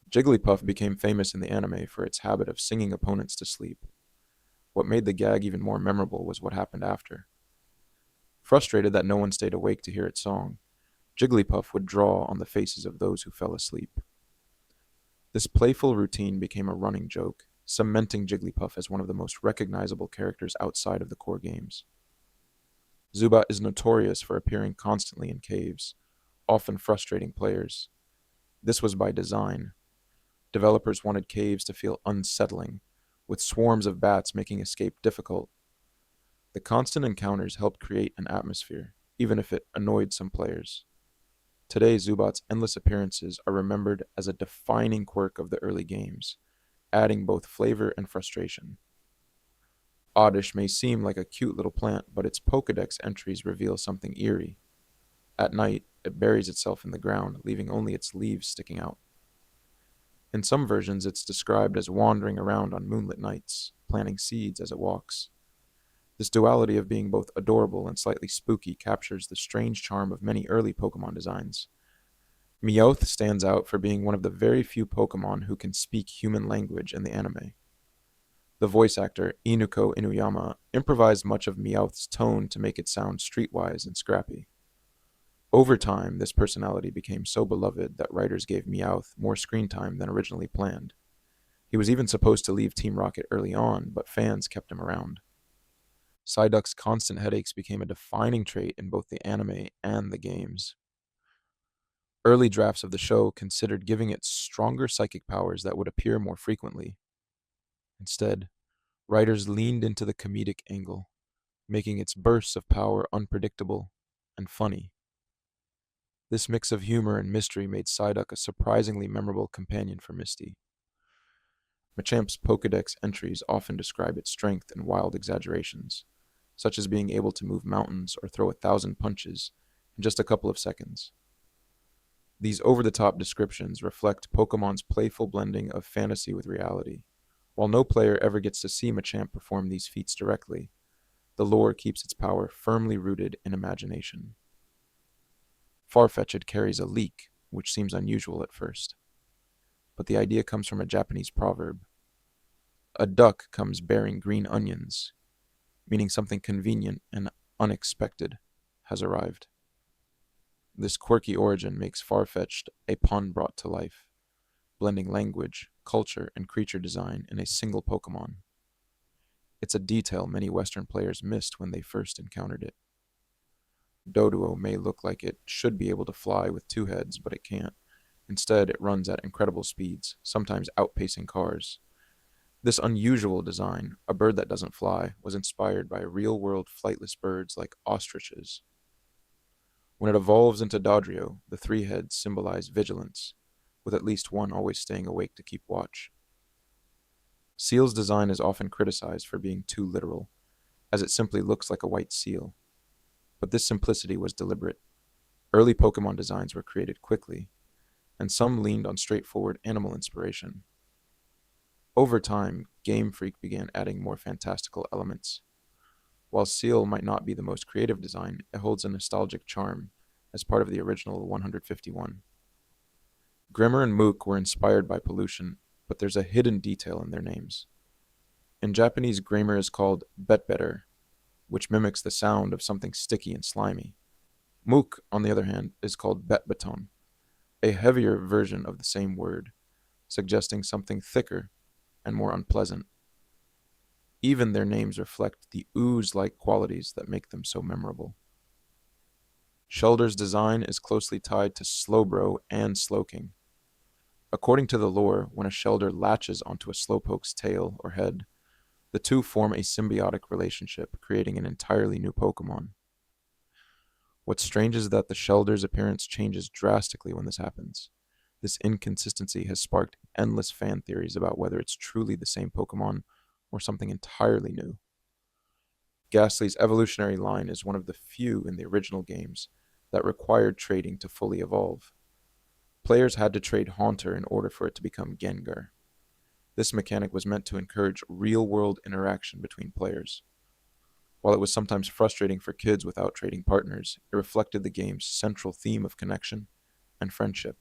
Jigglypuff became famous in the anime for its habit of singing opponents to sleep. What made the gag even more memorable was what happened after. Frustrated that no one stayed awake to hear its song, Jigglypuff would draw on the faces of those who fell asleep. This playful routine became a running joke, cementing Jigglypuff as one of the most recognizable characters outside of the core games. Zubat is notorious for appearing constantly in caves, often frustrating players. This was by design. Developers wanted caves to feel unsettling, with swarms of bats making escape difficult. The constant encounters helped create an atmosphere, even if it annoyed some players. Today, Zubat's endless appearances are remembered as a defining quirk of the early games, adding both flavor and frustration. Oddish may seem like a cute little plant, but its Pokédex entries reveal something eerie. At night, it buries itself in the ground, leaving only its leaves sticking out. In some versions, it's described as wandering around on moonlit nights, planting seeds as it walks. This duality of being both adorable and slightly spooky captures the strange charm of many early Pokemon designs. Meowth stands out for being one of the very few Pokemon who can speak human language in the anime. The voice actor, Inuko Inuyama, improvised much of Meowth's tone to make it sound streetwise and scrappy. Over time, this personality became so beloved that writers gave Meowth more screen time than originally planned. He was even supposed to leave Team Rocket early on, but fans kept him around. Psyduck's constant headaches became a defining trait in both the anime and the games. Early drafts of the show considered giving it stronger psychic powers that would appear more frequently. Instead, writers leaned into the comedic angle, making its bursts of power unpredictable and funny. This mix of humor and mystery made Psyduck a surprisingly memorable companion for Misty. Machamp's Pokédex entries often describe its strength in wild exaggerations, such as being able to move mountains or throw 1,000 punches in just a couple of seconds. These over-the-top descriptions reflect Pokemon's playful blending of fantasy with reality. While no player ever gets to see Machamp perform these feats directly, the lore keeps its power firmly rooted in imagination. Farfetch'd carries a leek, which seems unusual at first. But the idea comes from a Japanese proverb. A duck comes bearing green onions, meaning something convenient and unexpected has arrived. This quirky origin makes Farfetch'd a pun brought to life, blending language, culture, and creature design in a single Pokemon. It's a detail many Western players missed when they first encountered it. Doduo may look like it should be able to fly with two heads, but it can't. Instead, it runs at incredible speeds, sometimes outpacing cars. This unusual design, a bird that doesn't fly, was inspired by real-world flightless birds like ostriches. When it evolves into Dodrio, the three heads symbolize vigilance, with at least one always staying awake to keep watch. Seal's design is often criticized for being too literal, as it simply looks like a white seal. But this simplicity was deliberate. Early Pokemon designs were created quickly, and some leaned on straightforward animal inspiration. Over time, Game Freak began adding more fantastical elements. While Seal might not be the most creative design, it holds a nostalgic charm as part of the original 151. Grimmer and Mook were inspired by pollution, but there's a hidden detail in their names. In Japanese, Grimmer is called betbetter, which mimics the sound of something sticky and slimy. Mook, on the other hand, is called betbaton, a heavier version of the same word, suggesting something thicker and more unpleasant. Even their names reflect the ooze-like qualities that make them so memorable. Shelder's design is closely tied to Slowbro and Slowking. According to the lore, when a Shelder latches onto a Slowpoke's tail or head, the two form a symbiotic relationship, creating an entirely new Pokemon. What's strange is that the Shelder's appearance changes drastically when this happens. This inconsistency has sparked endless fan theories about whether it's truly the same Pokemon or something entirely new. Ghastly's evolutionary line is one of the few in the original games that required trading to fully evolve. Players had to trade Haunter in order for it to become Gengar. This mechanic was meant to encourage real-world interaction between players. While it was sometimes frustrating for kids without trading partners, it reflected the game's central theme of connection and friendship.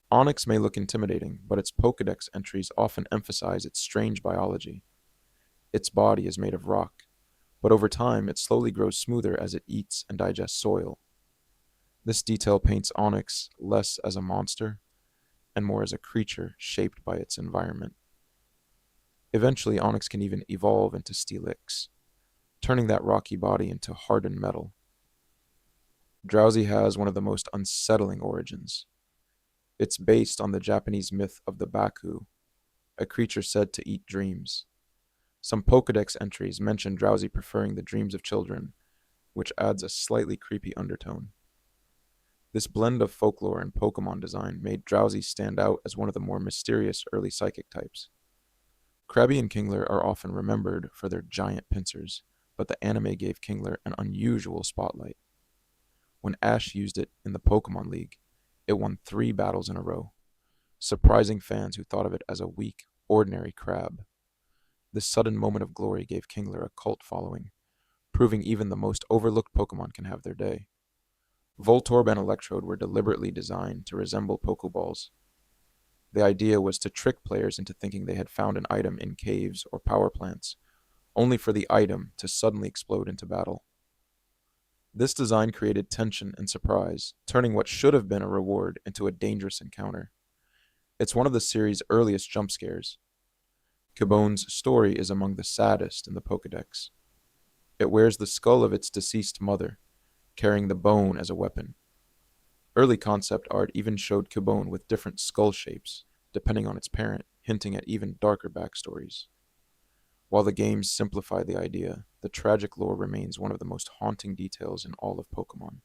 Onyx may look intimidating, but its Pokédex entries often emphasize its strange biology. Its body is made of rock, but over time it slowly grows smoother as it eats and digests soil. This detail paints Onyx less as a monster and more as a creature shaped by its environment. Eventually, Onyx can even evolve into Steelix, turning that rocky body into hardened metal. Drowsy has one of the most unsettling origins. It's based on the Japanese myth of the Baku, a creature said to eat dreams. Some Pokédex entries mention Drowsy preferring the dreams of children, which adds a slightly creepy undertone. This blend of folklore and Pokémon design made Drowsy stand out as one of the more mysterious early psychic types. Krabby and Kingler are often remembered for their giant pincers, but the anime gave Kingler an unusual spotlight. When Ash used it in the Pokémon League, it won 3 battles in a row, surprising fans who thought of it as a weak, ordinary crab. This sudden moment of glory gave Kingler a cult following, proving even the most overlooked Pokemon can have their day. Voltorb and Electrode were deliberately designed to resemble Pokeballs. The idea was to trick players into thinking they had found an item in caves or power plants, only for the item to suddenly explode into battle. This design created tension and surprise, turning what should have been a reward into a dangerous encounter. It's one of the series' earliest jump scares. Kibone's story is among the saddest in the Pokédex. It wears the skull of its deceased mother, carrying the bone as a weapon. Early concept art even showed Kibone with different skull shapes, depending on its parent, hinting at even darker backstories. While the games simplify the idea, the tragic lore remains one of the most haunting details in all of Pokemon.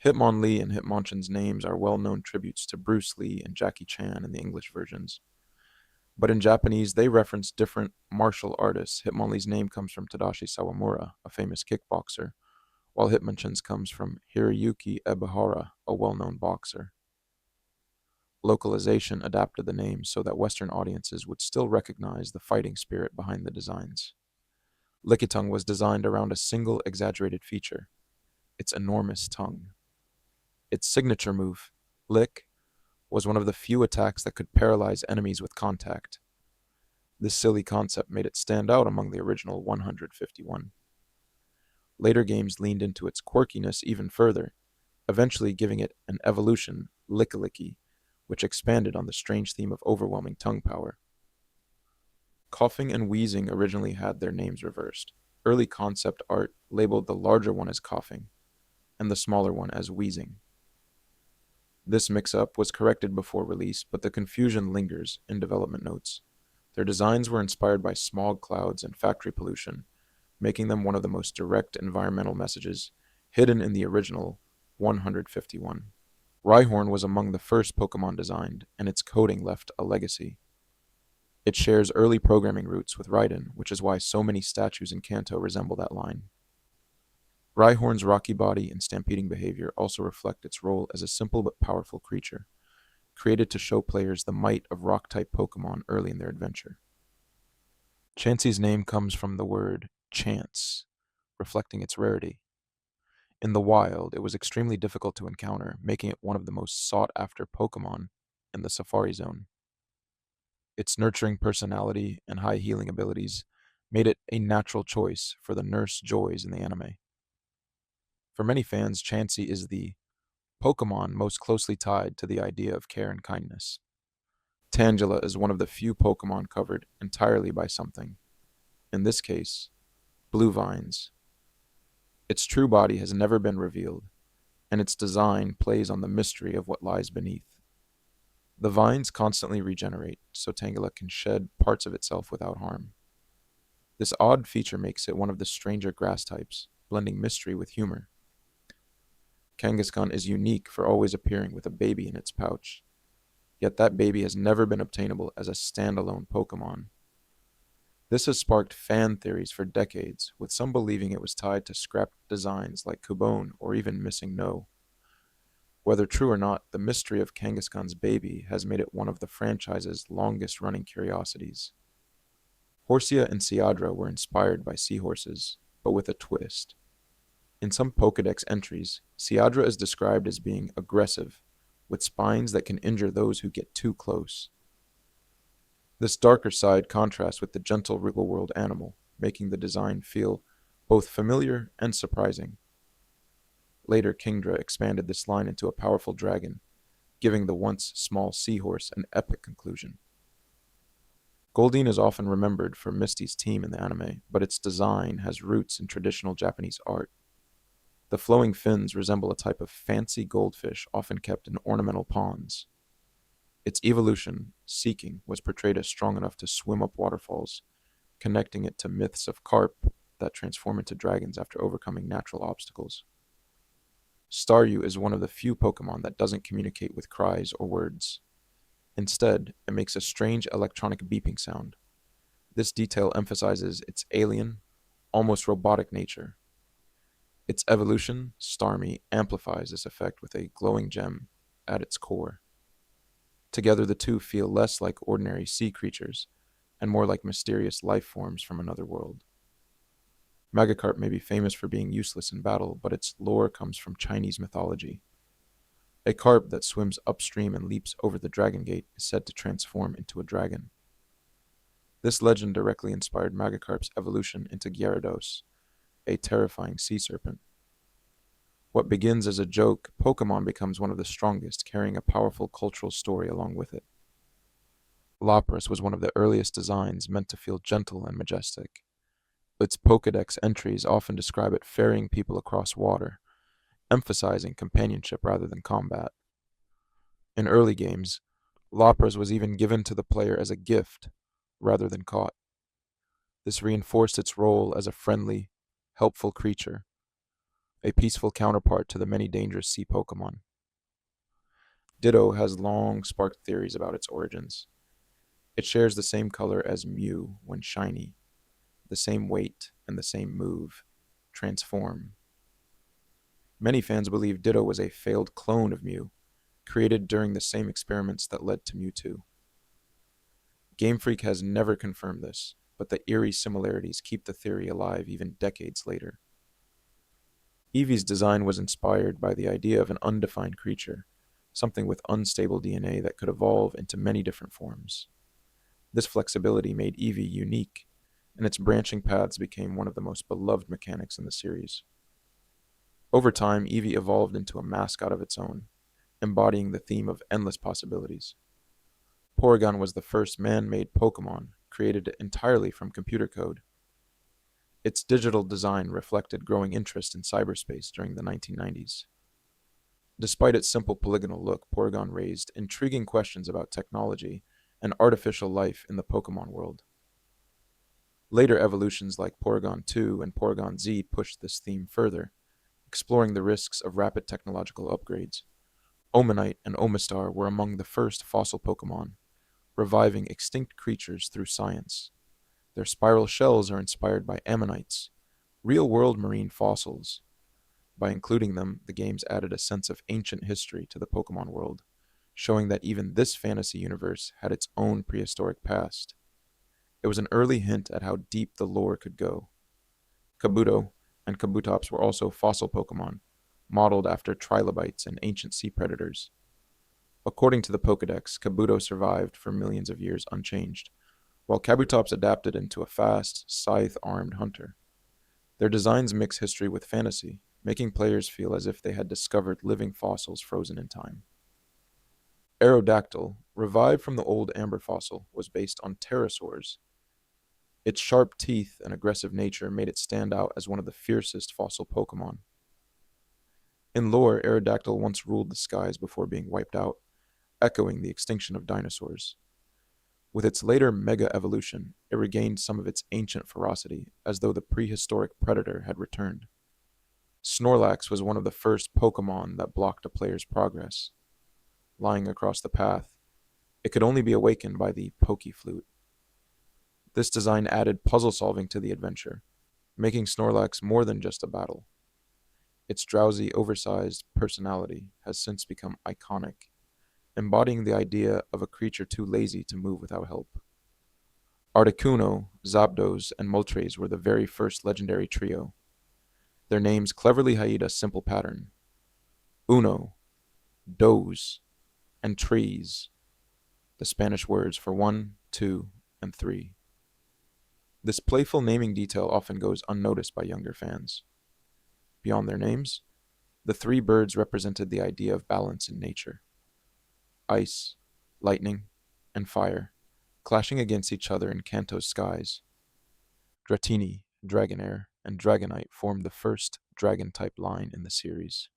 Hitmonlee and Hitmonchan's names are well-known tributes to Bruce Lee and Jackie Chan in the English versions. But in Japanese, they reference different martial artists. Hitmonlee's name comes from Tadashi Sawamura, a famous kickboxer, while Hitmonchan's comes from Hiroyuki Ebihara, a well-known boxer. Localization adapted the names so that Western audiences would still recognize the fighting spirit behind the designs. Lickitung was designed around a single exaggerated feature, its enormous tongue. Its signature move, Lick, was one of the few attacks that could paralyze enemies with contact. This silly concept made it stand out among the original 151. Later games leaned into its quirkiness even further, eventually giving it an evolution, Lickilicky, which expanded on the strange theme of overwhelming tongue power. Coughing and Wheezing originally had their names reversed. Early concept art labeled the larger one as Coughing, and the smaller one as Wheezing. This mix-up was corrected before release, but the confusion lingers in development notes. Their designs were inspired by smog clouds and factory pollution, making them one of the most direct environmental messages hidden in the original 151. Rhyhorn was among the first Pokemon designed, and its coding left a legacy. It shares early programming roots with Raiden, which is why so many statues in Kanto resemble that line. Rhyhorn's rocky body and stampeding behavior also reflect its role as a simple but powerful creature, created to show players the might of rock-type Pokemon early in their adventure. Chansey's name comes from the word chance, reflecting its rarity. In the wild, it was extremely difficult to encounter, making it one of the most sought-after Pokemon in the Safari Zone. Its nurturing personality and high healing abilities made it a natural choice for the Nurse Joys in the anime. For many fans, Chansey is the Pokemon most closely tied to the idea of care and kindness. Tangela is one of the few Pokemon covered entirely by something. In this case, blue vines. Its true body has never been revealed, and its design plays on the mystery of what lies beneath. The vines constantly regenerate, so Tangela can shed parts of itself without harm. This odd feature makes it one of the stranger grass types, blending mystery with humor. Kangaskhan is unique for always appearing with a baby in its pouch, yet that baby has never been obtainable as a standalone Pokemon. This has sparked fan theories for decades, with some believing it was tied to scrapped designs like Cubone or even Missing No. Whether true or not, the mystery of Kangaskhan's baby has made it one of the franchise's longest-running curiosities. Horsia and Seadra were inspired by seahorses, but with a twist. In some Pokédex entries, Seadra is described as being aggressive, with spines that can injure those who get too close. This darker side contrasts with the gentle real-world animal, making the design feel both familiar and surprising. Later, Kingdra expanded this line into a powerful dragon, giving the once small seahorse an epic conclusion. Goldeen is often remembered for Misty's team in the anime, but its design has roots in traditional Japanese art. The flowing fins resemble a type of fancy goldfish often kept in ornamental ponds. Its evolution, Seeking, was portrayed as strong enough to swim up waterfalls, connecting it to myths of carp that transform into dragons after overcoming natural obstacles. Staryu is one of the few Pokemon that doesn't communicate with cries or words. Instead, it makes a strange electronic beeping sound. This detail emphasizes its alien, almost robotic nature. Its evolution, Starmie, amplifies this effect with a glowing gem at its core. Together, the two feel less like ordinary sea creatures and more like mysterious life forms from another world. Magikarp may be famous for being useless in battle, but its lore comes from Chinese mythology. A carp that swims upstream and leaps over the Dragon Gate is said to transform into a dragon. This legend directly inspired Magikarp's evolution into Gyarados, a terrifying sea serpent. What begins as a joke, Pokémon becomes one of the strongest, carrying a powerful cultural story along with it. Lapras was one of the earliest designs meant to feel gentle and majestic. Its Pokédex entries often describe it ferrying people across water, emphasizing companionship rather than combat. In early games, Lapras was even given to the player as a gift rather than caught. This reinforced its role as a friendly, helpful creature, a peaceful counterpart to the many dangerous sea Pokémon. Ditto has long sparked theories about its origins. It shares the same color as Mew when shiny, the same weight and the same move, transform. Many fans believe Ditto was a failed clone of Mew, created during the same experiments that led to Mewtwo. Game Freak has never confirmed this, but the eerie similarities keep the theory alive even decades later. Eevee's design was inspired by the idea of an undefined creature, something with unstable DNA that could evolve into many different forms. This flexibility made Eevee unique, and its branching paths became one of the most beloved mechanics in the series. Over time, Eevee evolved into a mascot of its own, embodying the theme of endless possibilities. Porygon was the first man-made Pokémon, created entirely from computer code. Its digital design reflected growing interest in cyberspace during the 1990s. Despite its simple polygonal look, Porygon raised intriguing questions about technology and artificial life in the Pokémon world. Later evolutions like Porygon 2 and Porygon Z pushed this theme further, exploring the risks of rapid technological upgrades. Omanite and Omastar were among the first fossil Pokémon, reviving extinct creatures through science. Their spiral shells are inspired by ammonites, real-world marine fossils. By including them, the games added a sense of ancient history to the Pokémon world, showing that even this fantasy universe had its own prehistoric past. It was an early hint at how deep the lore could go. Kabuto and Kabutops were also fossil Pokémon, modeled after trilobites and ancient sea predators. According to the Pokédex, Kabuto survived for millions of years unchanged, while Kabutops adapted into a fast, scythe-armed hunter. Their designs mix history with fantasy, making players feel as if they had discovered living fossils frozen in time. Aerodactyl, revived from the old amber fossil, was based on pterosaurs. Its sharp teeth and aggressive nature made it stand out as one of the fiercest fossil Pokémon. In lore, Aerodactyl once ruled the skies before being wiped out, echoing the extinction of dinosaurs. With its later mega evolution, it regained some of its ancient ferocity, as though the prehistoric predator had returned. Snorlax was one of the first Pokémon that blocked a player's progress. Lying across the path, it could only be awakened by the Pokéflute. This design added puzzle solving to the adventure, making Snorlax more than just a battle. Its drowsy, oversized personality has since become iconic, embodying the idea of a creature too lazy to move without help. Articuno, Zapdos, and Moltres were the very first legendary trio. Their names cleverly hide a simple pattern: uno, dos, and tres, the Spanish words for 1, 2, and 3. This playful naming detail often goes unnoticed by younger fans. Beyond their names, the three birds represented the idea of balance in nature. Ice, lightning, and fire, clashing against each other in Kanto's skies. Dratini, Dragonair, and Dragonite formed the first dragon-type line in the series.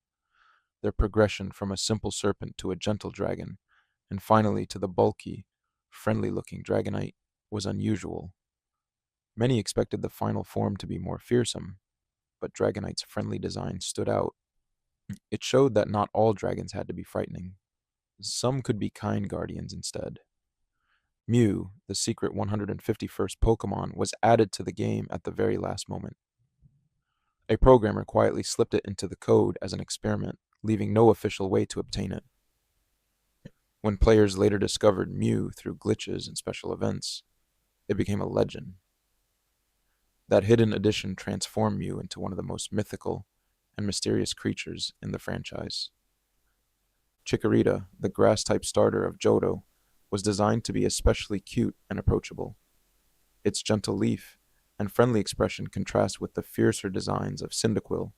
Their progression from a simple serpent to a gentle dragon, and finally to the bulky, friendly-looking Dragonite, was unusual. Many expected the final form to be more fearsome, but Dragonite's friendly design stood out. It showed that not all dragons had to be frightening. Some could be kind guardians instead. Mew, the secret 151st Pokémon, was added to the game at the very last moment. A programmer quietly slipped it into the code as an experiment, leaving no official way to obtain it. When players later discovered Mew through glitches and special events, it became a legend. That hidden edition transformed Mew into one of the most mythical and mysterious creatures in the franchise. Chikorita, the grass-type starter of Johto, was designed to be especially cute and approachable. Its gentle leaf and friendly expression contrast with the fiercer designs of Cyndaquil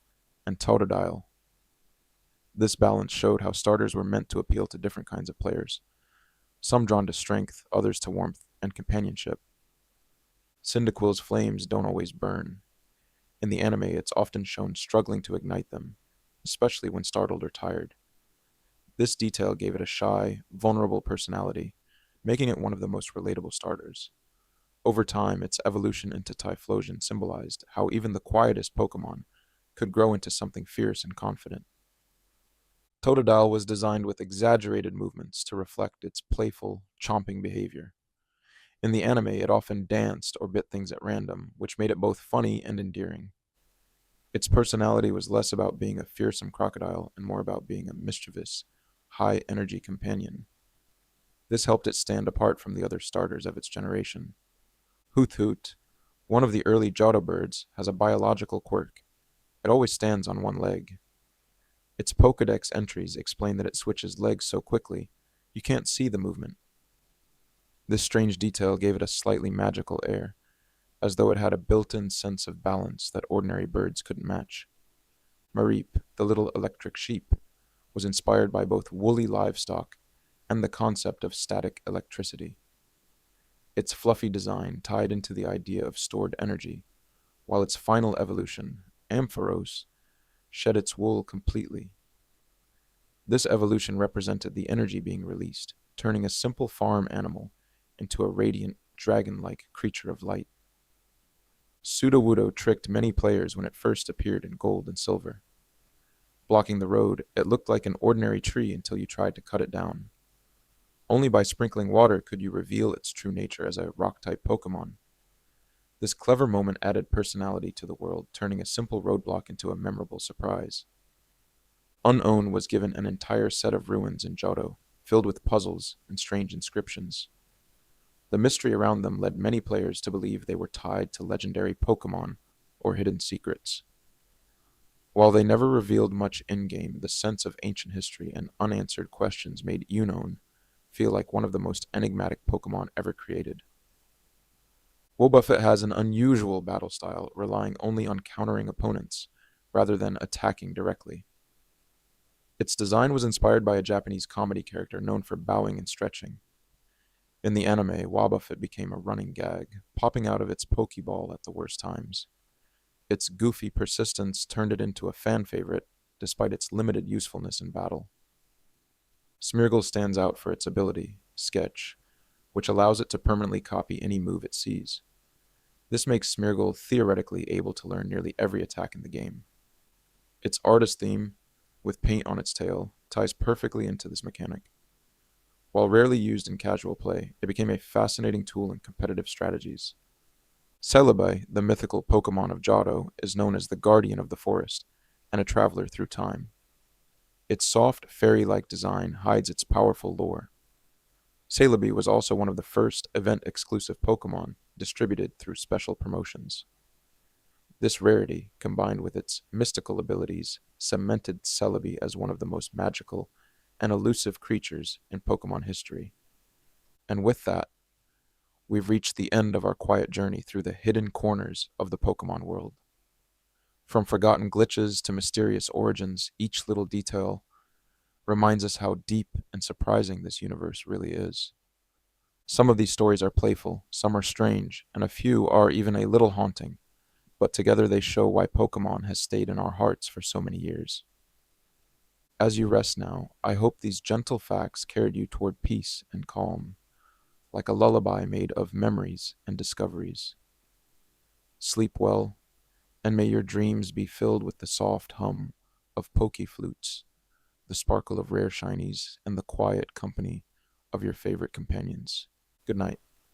and Totodile. This balance showed how starters were meant to appeal to different kinds of players, some drawn to strength, others to warmth and companionship. Cyndaquil's flames don't always burn. In the anime, it's often shown struggling to ignite them, especially when startled or tired. This detail gave it a shy, vulnerable personality, making it one of the most relatable starters. Over time, its evolution into Typhlosion symbolized how even the quietest Pokemon could grow into something fierce and confident. Totodile was designed with exaggerated movements to reflect its playful, chomping behavior. In the anime, it often danced or bit things at random, which made it both funny and endearing. Its personality was less about being a fearsome crocodile and more about being a mischievous, high energy companion. This helped it stand apart from the other starters of its generation. Hoot Hoot, one of the early Johto birds, has a biological quirk. It always stands on one leg. Its Pokédex entries explain that it switches legs so quickly, you can't see the movement. This strange detail gave it a slightly magical air, as though it had a built-in sense of balance that ordinary birds couldn't match. Mareep, the little electric sheep, was inspired by both woolly livestock and the concept of static electricity. Its fluffy design tied into the idea of stored energy, while its final evolution, Ampharos, shed its wool completely. This evolution represented the energy being released, turning a simple farm animal into a radiant, dragon-like creature of light. Sudowoodo tricked many players when it first appeared in gold and silver. Blocking the road, it looked like an ordinary tree until you tried to cut it down. Only by sprinkling water could you reveal its true nature as a rock-type Pokemon. This clever moment added personality to the world, turning a simple roadblock into a memorable surprise. Unown was given an entire set of ruins in Johto, filled with puzzles and strange inscriptions. The mystery around them led many players to believe they were tied to legendary Pokemon or hidden secrets. While they never revealed much in-game, the sense of ancient history and unanswered questions made Unown feel like one of the most enigmatic Pokemon ever created. Wobbuffet has an unusual battle style, relying only on countering opponents, rather than attacking directly. Its design was inspired by a Japanese comedy character known for bowing and stretching. In the anime, Wobbuffet became a running gag, popping out of its Pokeball at the worst times. Its goofy persistence turned it into a fan favorite, despite its limited usefulness in battle. Smeargle stands out for its ability, Sketch, which allows it to permanently copy any move it sees. This makes Smeargle theoretically able to learn nearly every attack in the game. Its artist theme, with paint on its tail, ties perfectly into this mechanic. While rarely used in casual play, it became a fascinating tool in competitive strategies. Celebi, the mythical Pokemon of Johto, is known as the guardian of the forest and a traveler through time. Its soft, fairy-like design hides its powerful lore. Celebi was also one of the first event-exclusive Pokemon distributed through special promotions. This rarity, combined with its mystical abilities, cemented Celebi as one of the most magical and elusive creatures in Pokemon history. And with that, we've reached the end of our quiet journey through the hidden corners of the Pokemon world. From forgotten glitches to mysterious origins, each little detail reminds us how deep and surprising this universe really is. Some of these stories are playful, some are strange, and a few are even a little haunting, but together they show why Pokemon has stayed in our hearts for so many years. As you rest now, I hope these gentle facts carried you toward peace and calm, like a lullaby made of memories and discoveries. Sleep well, and may your dreams be filled with the soft hum of poke flutes, the sparkle of rare shinies, and the quiet company of your favorite companions. Good night.